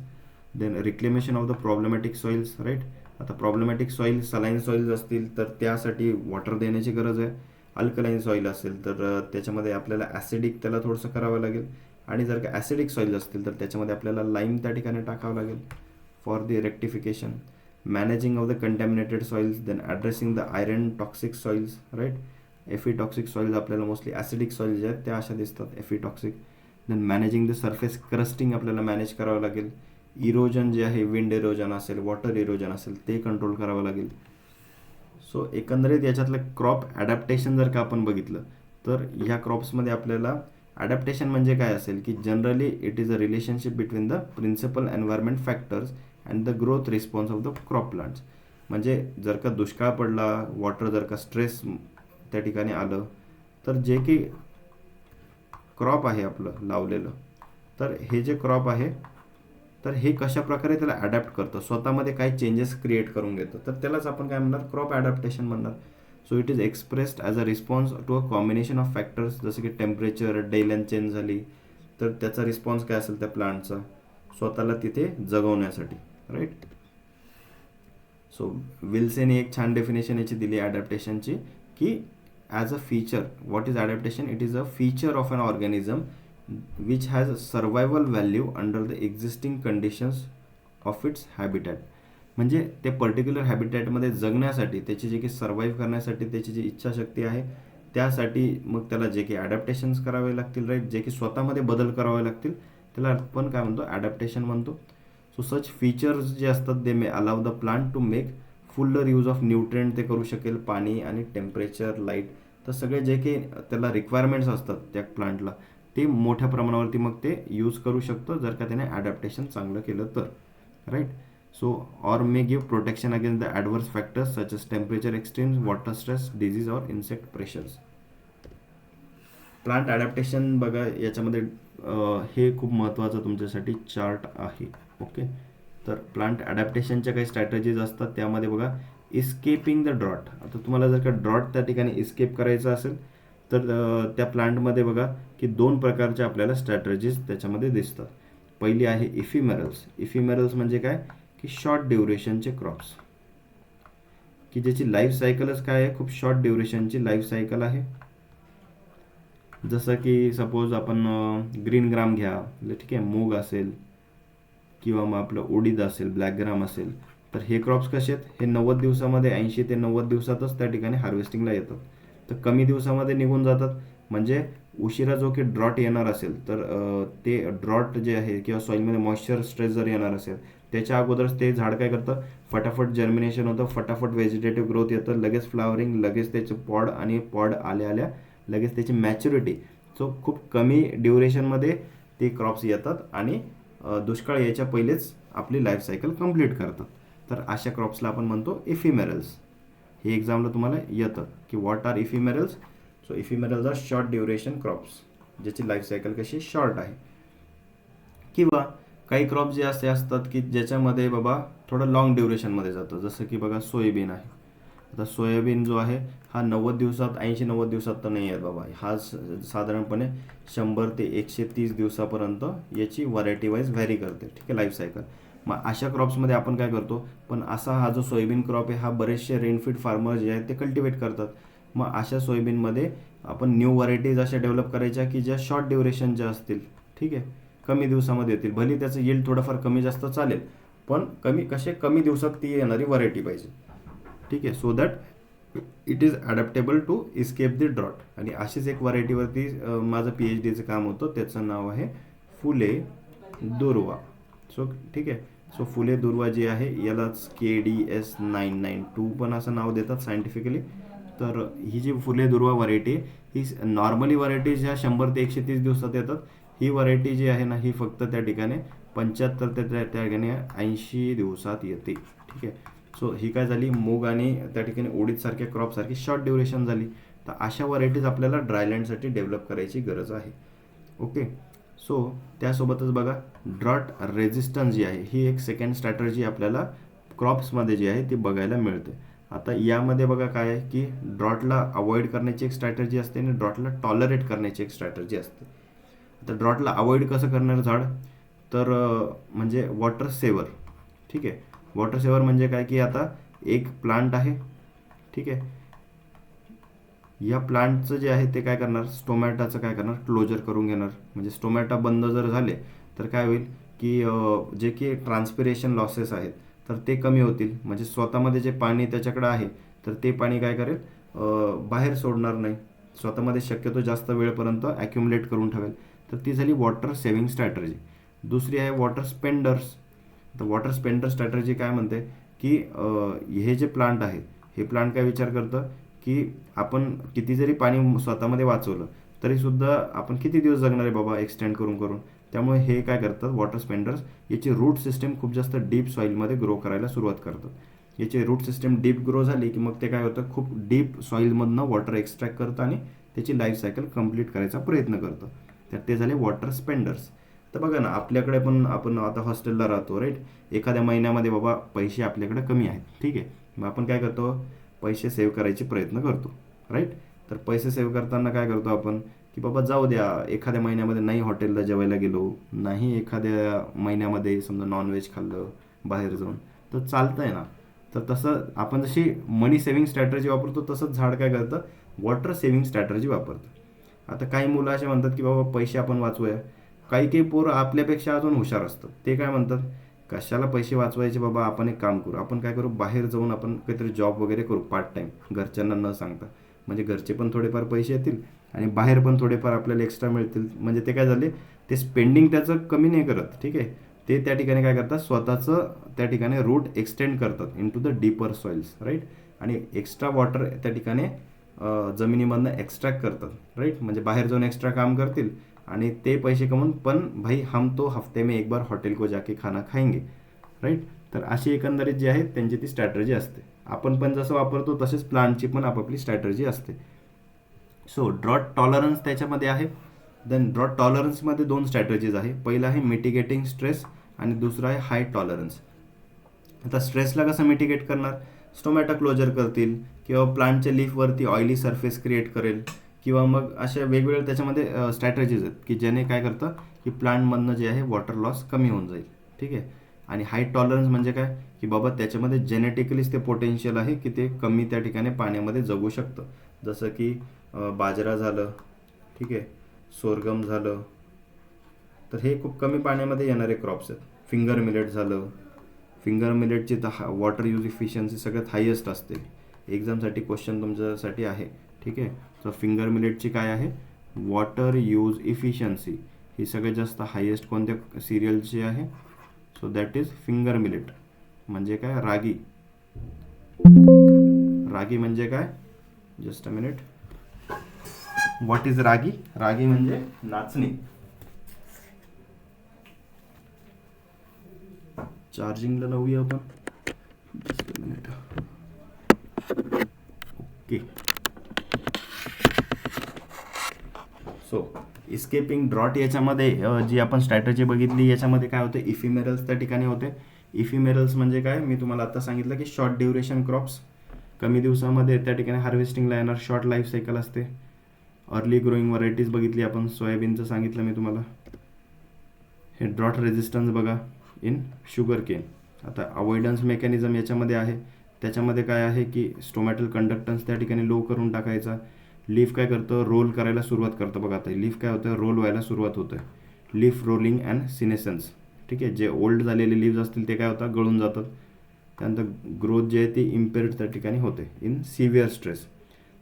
then reclamation of the problematic soils. Right, आता प्रॉब्लेमॅटिक सॉईल सलाईन सॉईल्स असतील तर त्यासाठी वॉटर देण्याची गरज आहे. अल्कलाईन सॉईल असेल तर त्याच्यामध्ये आपल्याला ॲसिडिक त्याला थोडंसं करावं लागेल. आणि जर का ॲसिडिक सॉईल असतील तर त्याच्यामध्ये आपल्याला लाईम त्या ठिकाणी टाकावं लागेल for the rectification. Managing of the contaminated soils, then addressing the iron toxic soils. Right, Fe toxic soils आपल्याला मोस्टली ॲसिडिक सॉईल जे आहेत त्या अशा दिसतात Fe toxic. Then managing the surface crusting आपल्याला मॅनेज करावं लागेल. इरोजन जे आहे, विंड इरोजन असेल, वॉटर इरोजन असेल ते कंट्रोल करावं लागेल. सो एकंदरीत याच्यातलं क्रॉप ॲडॅप्टेशन जर का आपण बघितलं तर ह्या क्रॉप्समध्ये आपल्याला ॲडॅप्टेशन म्हणजे काय असेल, की generally it is a relationship between the principal environment factors and the growth response of the crop plants. म्हणजे जर का दुष्काळ पडला, वॉटर जर का स्ट्रेस त्या ठिकाणी आलं तर जे की क्रॉप आहे आपलं लावलेलं, तर हे जे क्रॉप आहे तर हे कशा प्रकारे त्याला ॲडॅप्ट करतं, स्वतःमध्ये काय चेंजेस क्रिएट करून घेतं, तर त्यालाच आपण काय म्हणणार, क्रॉप ॲडॅप्टेशन म्हणणार. So it is expressed as a response to a combination of factors, जसं की टेम्परेचर, डे लेंथ चेंज झाली तर त्याचा रिस्पॉन्स काय असेल त्या प्लांटचा स्वतःला तिथे जगवण्यासाठी. राईट, सो विल्सेने एक छान डेफिनेशन याची दिली ॲडॅप्टेशनची, की as a feature, what is adaptation, it is a feature of an organism which has survival value under the existing conditions of its habitat. म्हणजे ते पर्टिक्युलर हॅबिटॅटमध्ये जगण्यासाठी, त्याची जे की सर्वाईव्ह करण्यासाठी त्याची जी इच्छाशक्ती आहे त्यासाठी मग त्याला जे की ॲडॅप्टेशन्स करावे लागतील. राईट, जे की स्वतःमध्ये बदल करावे लागतील त्याला आपण काय म्हणतो, ॲडॅप्टेशन म्हणतो. सो सच फीचर्स जे असतात they may allow the plant to make fuller use of nutrient, ते करू शकेल, पाणी आणि टेम्परेचर, लाईट, तर सगळे जे की त्याला रिक्वायरमेंट्स असतात त्या प्लांटला ते मोठ्या प्रमाणावरती मग ते यूज करू शकतो जर का त्याने ॲडॅप्टेशन चांगलं केलं तर. Right, so or may give protection against the adverse factors such as temperature extremes, water stress, disease or insect pressures. Plant adaptation बघा याच्यामध्ये हे खूप महत्त्वाचं तुमच्यासाठी चार्ट आहे. ओके, तर प्लांट ॲडॅप्टेशनच्या काही स्ट्रॅटेजीज असतात त्यामध्ये बघा, इस्केपिंग द ड्रॉट. आता तुम्हाला जर का ड्रॉट त्या ठिकाणी इस्केप करायचं असेल तर त्या प्लांटमध्ये बघा की दोन प्रकारच्या आपल्याला स्ट्रॅटर्जीज त्याच्यामध्ये दिसतात. पहिली आहे इफिमेरल्स. इफिमेरल्स म्हणजे काय, की शॉर्ट ड्युरेशनचे क्रॉप्स, की ज्याची लाईफ सायकलच काय आहे, खूप शॉर्ट ड्युरेशनची लाईफ सायकल आहे. जसं की सपोज आपण ग्रीन ग्राम घ्या, ठीक आहे, मूग असेल किंवा मग आपलं उडीद असेल, ब्लॅक ग्राम असेल, तर हे क्रॉप्स कसे आहेत, हे 90 दिवसामध्ये 80 ते 90 दिवसातच त्या ठिकाणी हार्वेस्टिंगला येतात. तर कमी दिवसामध्ये निघून जातात. म्हणजे उशिरा जो की ड्रॉट येणार असेल तर ते ड्रॉट जे आहे किंवा सॉईलमध्ये मॉइश्चर स्ट्रेस जर येणार असेल त्याच्या अगोदरच ते झाड काय करतं, फटाफट जर्मिनेशन होतं, फटाफट व्हेजिटेटिव्ह ग्रोथ येतं, लगेच फ्लावरिंग, लगेच त्याचं पॉड, आणि पॉड आल्या आल्या लगेच त्याची मॅच्युरिटी. सो खूप कमी ड्युरेशनमध्ये ते क्रॉप्स येतात आणि दुष्काळ यायच्या पहिलेच आपली लाईफ सायकल कंप्लीट करतात. तर अशा क्रॉप्सला आपण म्हणतो इफिमेरल्स. हे एक्झामला तुम्हाला येतं की what are ephemerals. So ephemerals are short duration crops, ज्याची लाईफ सायकल कशी शॉर्ट आहे. किंवा काही क्रॉप जे असे असतात की ज्याच्यामध्ये बाबा थोडं लॉंग ड्युरेशनमध्ये जातं, जसं की बघा सोयाबीन आहे. आता सोयाबीन जो आहे हा 90 दिवसात, 80-90 दिवसात तर नाही आहे बाबा, हा साधारणपणे 100 ते 130 दिवसापर्यंत याची व्हरायटी वाईज व्हॅरी करते. ठीक आहे, लाईफ सायकल. मग अशा क्रॉप्समध्ये आपण काय करतो, पण असा हा जो सोयाबीन क्रॉप आहे हा बरेचसे रेनफीड फार्मर जे आहेत ते कल्टिवेट करतात. मग अशा सोयाबीनमध्ये आपण न्यू व्हरायटीज अशा डेव्हलप करायच्या की ज्या शॉर्ट ड्युरेशनच्या असतील. ठीक आहे, कमी दिवसामध्ये येतील, भले त्याचं यील्ड थोडंफार कमी जास्त चालेल पण कमी दिवसात ती येणारी व्हरायटी पाहिजे. ठीक आहे, so that it is adaptable to escape the drought. आणि अशीच एक व्हरायटीवरती माझं PhDचं काम होतं, त्याचं नाव आहे फुले दुर्वा. सो ठीक आहे, सो फुले दुर्वा जी आहे यालाच KDS992 पण असं नाव देतात सायंटिफिकली. तर ही जी फुले दुर्वा व्हरायटी ही नॉर्मली व्हरायटीज ह्या 100 ते 130 दिवसात येतात. ही व्हरायटी जी आहे ना ही फक्त त्या ठिकाणी 75 ते त्या ठिकाणी 80 दिवसात येते. ठीक आहे, सो ही काय झाली, मूग आणि त्या ठिकाणी उडीदसारख्या क्रॉपसारखी शॉर्ट ड्युरेशन झाली. तर अशा व्हरायटीज आपल्याला ड्रायलँडसाठी डेव्हलप करायची गरज आहे. ओके, सो त्यासोबतच बघा ड्रॉट रेझिस्टन्स जी आहे ही एक सेकंड स्ट्रॅटर्जी आपल्याला क्रॉप्समध्ये जी आहे ती बघायला मिळते. आता यामध्ये बघा काय आहे की ड्रॉटला अवॉइड करण्याची एक स्ट्रॅटर्जी असते आणि ड्रॉटला टॉलरेट करण्याची एक स्ट्रॅटर्जी असते. आता ड्रॉटला अवॉइड कसं करणार झाड, तर म्हणजे वॉटर सेवर. ठीक आहे, वॉटर सेवर म्हणजे काय की आता एक प्लांट आहे. ठीक आहे, या प्लांटचं जे आहे ते काय करणार, स्टोमॅटाचं काय करणार, क्लोजर करून घेणार. म्हणजे स्टोमॅटा बंद जर झाले तर काय होईल की जे की ट्रान्सपिरेशन लॉसेस आहेत तर ते कमी होतील. म्हणजे स्वतःमध्ये जे पाणी त्याच्याकडे आहे तर ते पाणी काय करेल, बाहेर सोडणार नाही, स्वतःमध्ये शक्यतो जास्त वेळपर्यंत ॲक्युमुलेट करून ठेवेल. तर ती झाली वॉटर सेव्हिंग स्ट्रॅटर्जी. दुसरी आहे वॉटर स्पेंडर्स. तर वॉटर स्पेंडर स्ट्रॅटर्जी काय म्हणते की हे जे प्लांट आहे हे प्लांट काय विचार करतं की आपण किती जरी पाणी स्वतःमध्ये वाचवलं तरीसुद्धा आपण किती दिवस जगणार आहे बाबा एक्सटेंड करून करून. त्यामुळे हे काय करतात वॉटर स्पेंडर्स, याची रूट सिस्टीम खूप जास्त डीप सॉईलमध्ये ग्रो करायला सुरुवात करतात. याची रूट सिस्टीम डीप ग्रो झाली की मग ते काय होतं, खूप डीप सॉईलमधनं वॉटर एक्स्ट्रॅक्ट करतं आणि त्याची लाईफ सायकल कंप्लीट करायचा प्रयत्न करतं. तर ते झाले वॉटर स्पेंडर्स. तर बघा ना, आपल्याकडे पण आपण आता हॉस्टेलला राहतो राईट, एखाद्या महिन्यामध्ये बाबा पैसे आपल्याकडे कमी आहेत. ठीक आहे, मग आपण काय करतो, पैसे सेव्ह करायचे प्रयत्न करतो राईट. तर पैसे सेव्ह करताना काय करतो आपण की बाबा जाऊ द्या, एखाद्या महिन्यामध्ये नाही हॉटेलला जेवायला गेलो, नाही एखाद्या महिन्यामध्ये समजा नॉनव्हेज खाल्लं बाहेर जाऊन, तर चालतं आहे ना. तर तसं आपण जशी मनी सेव्हिंग स्ट्रॅटर्जी वापरतो तसंच झाड काय करतं, वॉटर सेव्हिंग स्ट्रॅटर्जी वापरतं. आता काही मुलं असे म्हणतात की बाबा पैसे आपण वाचवूया. काही काही पोरं आपल्यापेक्षा अजून हुशार असतात. ते काय म्हणतात, कशाला पैसे वाचवायचे बाबा, आपण एक काम करू, आपण काय करू, बाहेर जाऊन आपण काहीतरी जॉब वगैरे करू पार्ट टाईम घरच्यांना न सांगता. म्हणजे घरचे पण थोडेफार पैसे येतील आणि बाहेर पण थोडेफार आपल्याला एक्स्ट्रा मिळतील. म्हणजे ते काय झाले, ते स्पेंडिंग त्याचं कमी नाही करत. ठीक आहे, ते त्या ठिकाणी काय करतात, स्वतःचं त्या ठिकाणी रूट एक्सटेंड करतात into the deeper soils right. आणि एक्स्ट्रा वॉटर त्या ठिकाणी जमिनीमधनं एक्स्ट्रॅक्ट करतात राईट. म्हणजे बाहेर जाऊन एक्स्ट्रा काम करतील आणि ते पैसे कमवून पण भाई हम तो हफ्ते में एक बार हॉटेल को जाके खाना खाएंगे राईट. तर अशी एकंदरीत जी आहे त्यांची ती स्ट्रॅटर्जी असते. आपण पण जसं वापरतो तसेच प्लांटची पण आपापली स्ट्रॅटर्जी असते. सो ड्रॉट टॉलरन्स त्याच्यामध्ये आहे. देन ड्रॉट टॉलरन्समध्ये 2 स्ट्रॅटर्जीज आहे. पहिला आहे मिटिगेटिंग स्ट्रेस आणि दुसरा आहे हाय टॉलरन्स. आता स्ट्रेसला कसं मिटिगेट करणार, स्टोमॅटो क्लोजर करतील किंवा प्लांटच्या लीफवरती ऑइली सरफेस क्रिएट करेल किंवा मग अशा वेगवेगळ्या त्याच्यामध्ये स्ट्रॅटर्जीज आहेत की ज्याने काय करतं की प्लांटमधनं जे आहे वॉटर लॉस कमी होऊन जाईल. ठीक आहे, आणि हाय टॉलरन्स म्हणजे काय की बाबा त्याच्यामध्ये जेनेटिकलीच ते पोटेन्शियल आहे की ते कमी त्या ठिकाणी पाण्यामध्ये जगू शकतं. जसं की बाजरा झालं, ठीक आहे, सोरगम झालं, तर हे खूप कमी पाण्यामध्ये येणारे क्रॉप्स आहेत. फिंगर मिलेट झालं, फिंगर मिलेटची तर वॉटर यूज इफिशियन्सी सगळ्यात हायेस्ट असते. एक्झामसाठी क्वेश्चन तुमच्यासाठी आहे. ठीक आहे, तर फिंगर मिलेटची काय आहे, वॉटर यूज इफिशियन्सी ही सगळ्यात जास्त हायेस्ट कोणत्या सिरियलची आहे, so that is finger millet. म्हणजे काय, रागी. रागी म्हणजे काय, just a minute, what is ragi, ragi म्हणजे नाचणी. चार्जिंगला लावूया आपण, just a minute. Okay, so escaping drought याच्यामध्ये जी आपण स्ट्रॅटर्जी बघितली याच्यामध्ये काय होते, इफिमेरल्स त्या ठिकाणी होते. इफिमेरल्स म्हणजे काय, मी तुम्हाला आता सांगितलं की शॉर्ट ड्युरेशन क्रॉप्स, कमी दिवसामध्ये त्या ठिकाणी हार्वेस्टिंगला येणार, शॉर्ट लाईफ सायकल असते. अर्ली ग्रोईंग व्हरायटीज बघितली आपण, सोयाबीनचं सांगितलं मी तुम्हाला. हे ड्रॉट रेझिस्टन्स बघा इन शुगर केन. आता अवॉइडन्स मेकॅनिझम याच्यामध्ये आहे. त्याच्यामध्ये काय आहे की स्टोमॅटल कंडक्टन्स त्या ठिकाणी लो करून टाकायचा. लीफ काय करतं, रोल करायला सुरुवात करतं. बघा आता लीफ काय होतं, रोल व्हायला सुरुवात होतं. Leaf rolling and senescence. ठीक आहे. जे ओल्ड झालेले लीव्ज असतील ते काय होतात, गळून जातात. त्यानंतर ग्रोथ जे आहे ती इम्पेअर्ड त्या ठिकाणी होते इन सिव्हिअर स्ट्रेस.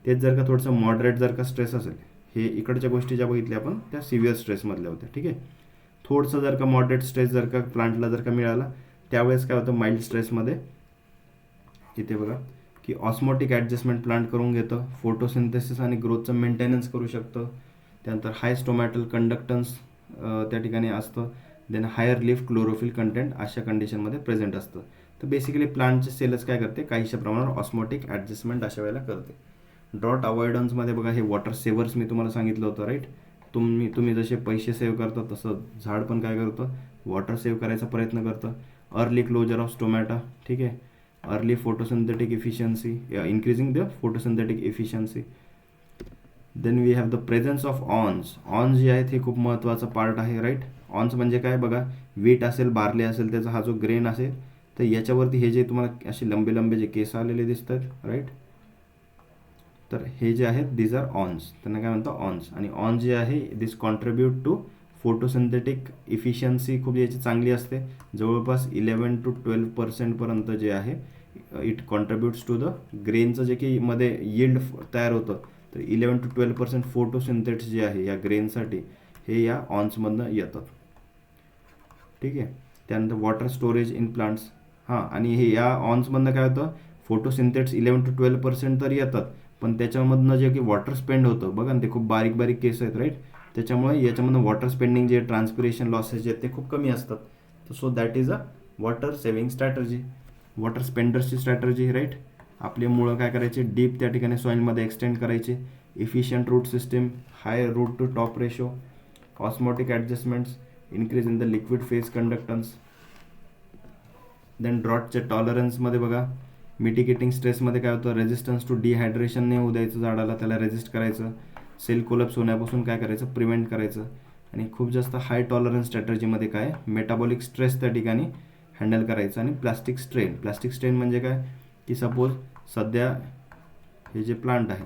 तेच जर का थोडंसं मॉडरेट जर का स्ट्रेस असेल, हे इकडच्या गोष्टी ज्या बघितल्या आपण त्या सिव्हिअर स्ट्रेसमधल्या होत्या. ठीक आहे. थोडंसं जर का मॉडरेट स्ट्रेस जर का प्लांटला जर का मिळाला, त्यावेळेस काय होतं, माइल्ड स्ट्रेसमध्ये इथे बघा की ऑस्मोटिक ॲडजस्टमेंट प्लांट करून घेतं, फोटोसिंथेसिस आणि ग्रोथचं मेंटेनन्स करू शकतं. त्यानंतर हाय स्टोमॅटल कंडक्टन्स त्या ठिकाणी असतं. Then higher leaf chlorophyll content अशा कंडिशनमध्ये प्रेझेंट असतं. तर बेसिकली प्लांटचे सेलच काय करते, काहीशा प्रमाणात ऑस्मोटिक ॲडजस्टमेंट अशा वेळेला करते. ड्रॉट अवॉइडन्समध्ये बघा हे वॉटर सेवर्स मी तुम्हाला सांगितलं होतं, राईट. तुम्ही जसे पैसे सेव्ह करता तसं झाड पण काय करतं, वॉटर सेव्ह करायचा प्रयत्न करतं. अर्ली क्लोजर ऑफ स्टोमॅटा, ठीक आहे. Early photosynthetic efficiency, increasing the photosynthetic efficiency. Then we have the presence of awns. Awns जे आहेत हे खूप महत्त्वाचा पार्ट आहे, राईट. ऑन्स म्हणजे काय बघा, वीट असेल, बार्ले असेल, त्याचा हा जो ग्रेन असेल, तर याच्यावरती हे जे तुम्हाला असे लंबे लंबे जे केस आलेले दिसतात, राईट, तर हे जे आहेत दिस आर ऑन्स, त्यांना काय म्हणतात, ऑन्स. आणि ऑन्स जे आहे दिस कॉन्ट्रीब्यूट टू फोटोसिंथेटिक इफिशियन्सी खूप याची चांगली असते, जवळपास 11 to 12% पर्यंत जे आहे इट कॉन्ट्रीब्युट्स टू द ग्रेनचं जे की मध्ये यील्ड तयार होतं. तर 11 to 12% फोटोसिंथेट्स जे आहे या ग्रेनसाठी हे या ऑन्समधनं येतात. ठीक आहे. त्यानंतर वॉटर स्टोरेज इन प्लांट्स, हां, आणि हे या ऑन्समधनं काय होतं, फोटोसिंथेट्स 11 to 12% तर येतात, पण त्याच्यामधनं जे की वॉटर स्पेंड होतं बघा ना, ते खूप बारीक बारीक केस आहेत, राईट. त्याच्यामुळे याच्यामधनं वॉटर स्पेंडिंग जे ट्रान्सपिरेशन लॉसेस जे आहेत ते खूप कमी असतात. तर so that is a water saving strategy, water स्पेंडर्सची स्ट्रॅटर्जी, राईट. आपले मुळं काय करायचे, डीप त्या ठिकाणी सॉईलमध्ये एक्सटेंड करायचे. Efficient root system, high root to top ratio, osmotic adjustments, increase in the liquid phase conductance. Then ड्रॉटचे टॉलरन्समध्ये बघा, मिटिगेटिंग स्ट्रेसमध्ये काय होतं, रेजिस्टन्स टू डिहायड्रेशन नाही होऊ द्यायचं झाडाला, त्याला रेजिस्ट करायचं. सेल कोलॅप्स होण्यापासून काय करायचं, प्रिव्हेंट करायचं. आणि खूप जास्त हाय टॉलरन्स स्ट्रॅटर्जीमध्ये काय, मेटाबॉलिक स्ट्रेस त्या ठिकाणी हँडल करायचं. आणि प्लास्टिक स्ट्रेन म्हणजे काय की सपोज सध्या हे जे प्लांट आहे,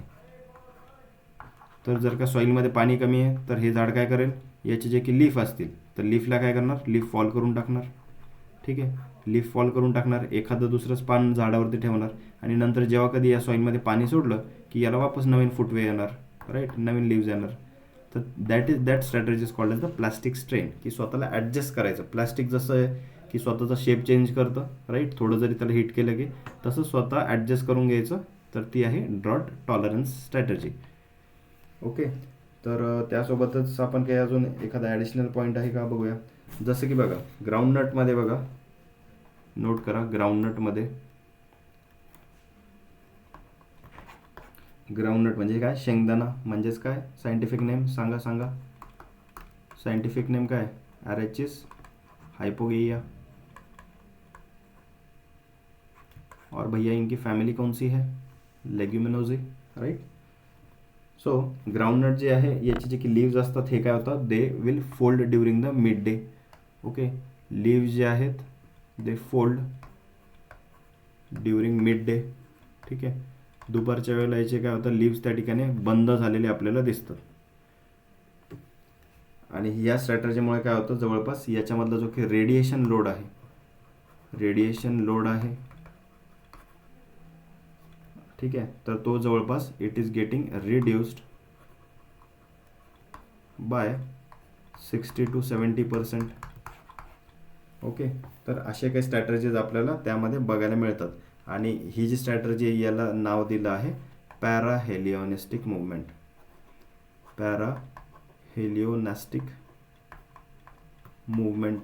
तर जर का सॉईलमध्ये पाणी कमी आहे, तर हे झाड काय करेल, याचे जे की लीफ असतील तर लीफला काय करणार, लीफ फॉल करून टाकणार. ठीक आहे. लीफ फॉल करून टाकणार, एखादं दुसरंच पान झाडावरती ठेवणार, आणि नंतर जेव्हा कधी या सॉईलमध्ये पाणी सोडलं की याला वापस नवीन फुटवे येणार, राईट, नवीन लीव्ज येणार. तर that strategy is called as the plastic strain, की स्वतःला ॲडजस्ट करायचं. प्लास्टिक जसं आहे की स्वतःचा शेप चेंज करतं, राईट, थोडं जरी त्याला हिट केलं की तसं स्वतः ॲडजस्ट करून घ्यायचं. तर ती आहे ड्रॉट टॉलरन्स स्ट्रॅटर्जी. ओके. तर त्यासोबतच आपण काही अजून एखादा ॲडिशनल पॉईंट आहे का बघूया. जसं की बघा ग्राउंडनटमध्ये बघा, नोट करा, ग्राउंडनटमध्ये, ग्राउंडनट म्हणजे काय, शेंगदाणा म्हणजेच काय, सायंटिफिक नेम सांगा, सायंटिफिक नेम काय, ॲरेचिस हाइपोगेइया. और भैया इनकी फॅमिली कौन सी है, लेग्युमिनोजी, राईट. सो ग्राउंडनट जे आहे याचे जे की लीव्ज असतात हे काय होतात, they will fold during the mid day. Okay. Leaves जे आहेत दे फोल्ड ड्युरिंग मिड डे. ठीक आहे. दुपारच्या वेळेला याचे काय होतं, लीव्स त्या ठिकाणी बंद झालेले आपल्याला दिसतात. आणि या स्ट्रॅटर्जीमुळे काय होतं, जवळपास याच्यामधला जो की रेडिएशन लोड आहे, ठीक आहे, तर तो जवळपास it is getting reduced by 60 to 70%. Okay. तर असे काही स्ट्रॅटर्जीज आपल्याला त्यामध्ये बघायला मिळतात. आणि ही जी स्ट्रॅटर्जी आहे याला नाव दिलं आहे पॅराहेलिओनेस्टिक मुवमेंट, पॅराहेलिओनॅस्टिक मुवमेंट.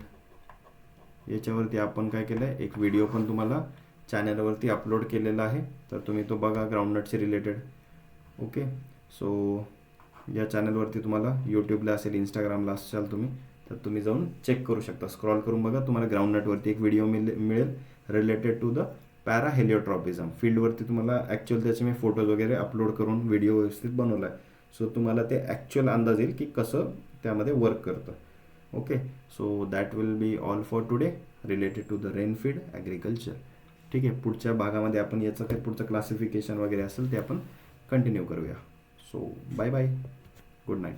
याच्यावरती आपण काय केलं आहे, एक व्हिडिओ पण तुम्हाला चॅनलवरती अपलोड केलेला आहे, तर तुम्ही तो बघा ग्राउंडनटशी रिलेटेड. ओके. सो या चॅनलवरती तुम्हाला यूट्यूबला असेल, इंस्टाग्रामला असाल तुम्ही, तर तुम्ही जाऊन चेक करू शकता, स्क्रॉल करून बघा, तुम्हाला ग्राउंडनटवरती एक व्हिडिओ मिळेल रिलेटेड टू द पॅराहेलिओट्रॉपिझम. फील्डवरती तुम्हाला ॲक्च्युअल त्याचे मी फोटोज वगैरे अपलोड करून व्हिडिओ व्यवस्थित बनवला आहे. सो तुम्हाला ते ॲक्च्युअल अंदाज येईल की कसं त्यामध्ये वर्क करतं. Okay. So that will be all for today related to the rainfed agriculture. ठीक आहे. पुढच्या भागामध्ये आपण याचं काही पुढचं क्लासिफिकेशन वगैरे असेल ते आपण कंटिन्यू करूया. So bye bye, good night.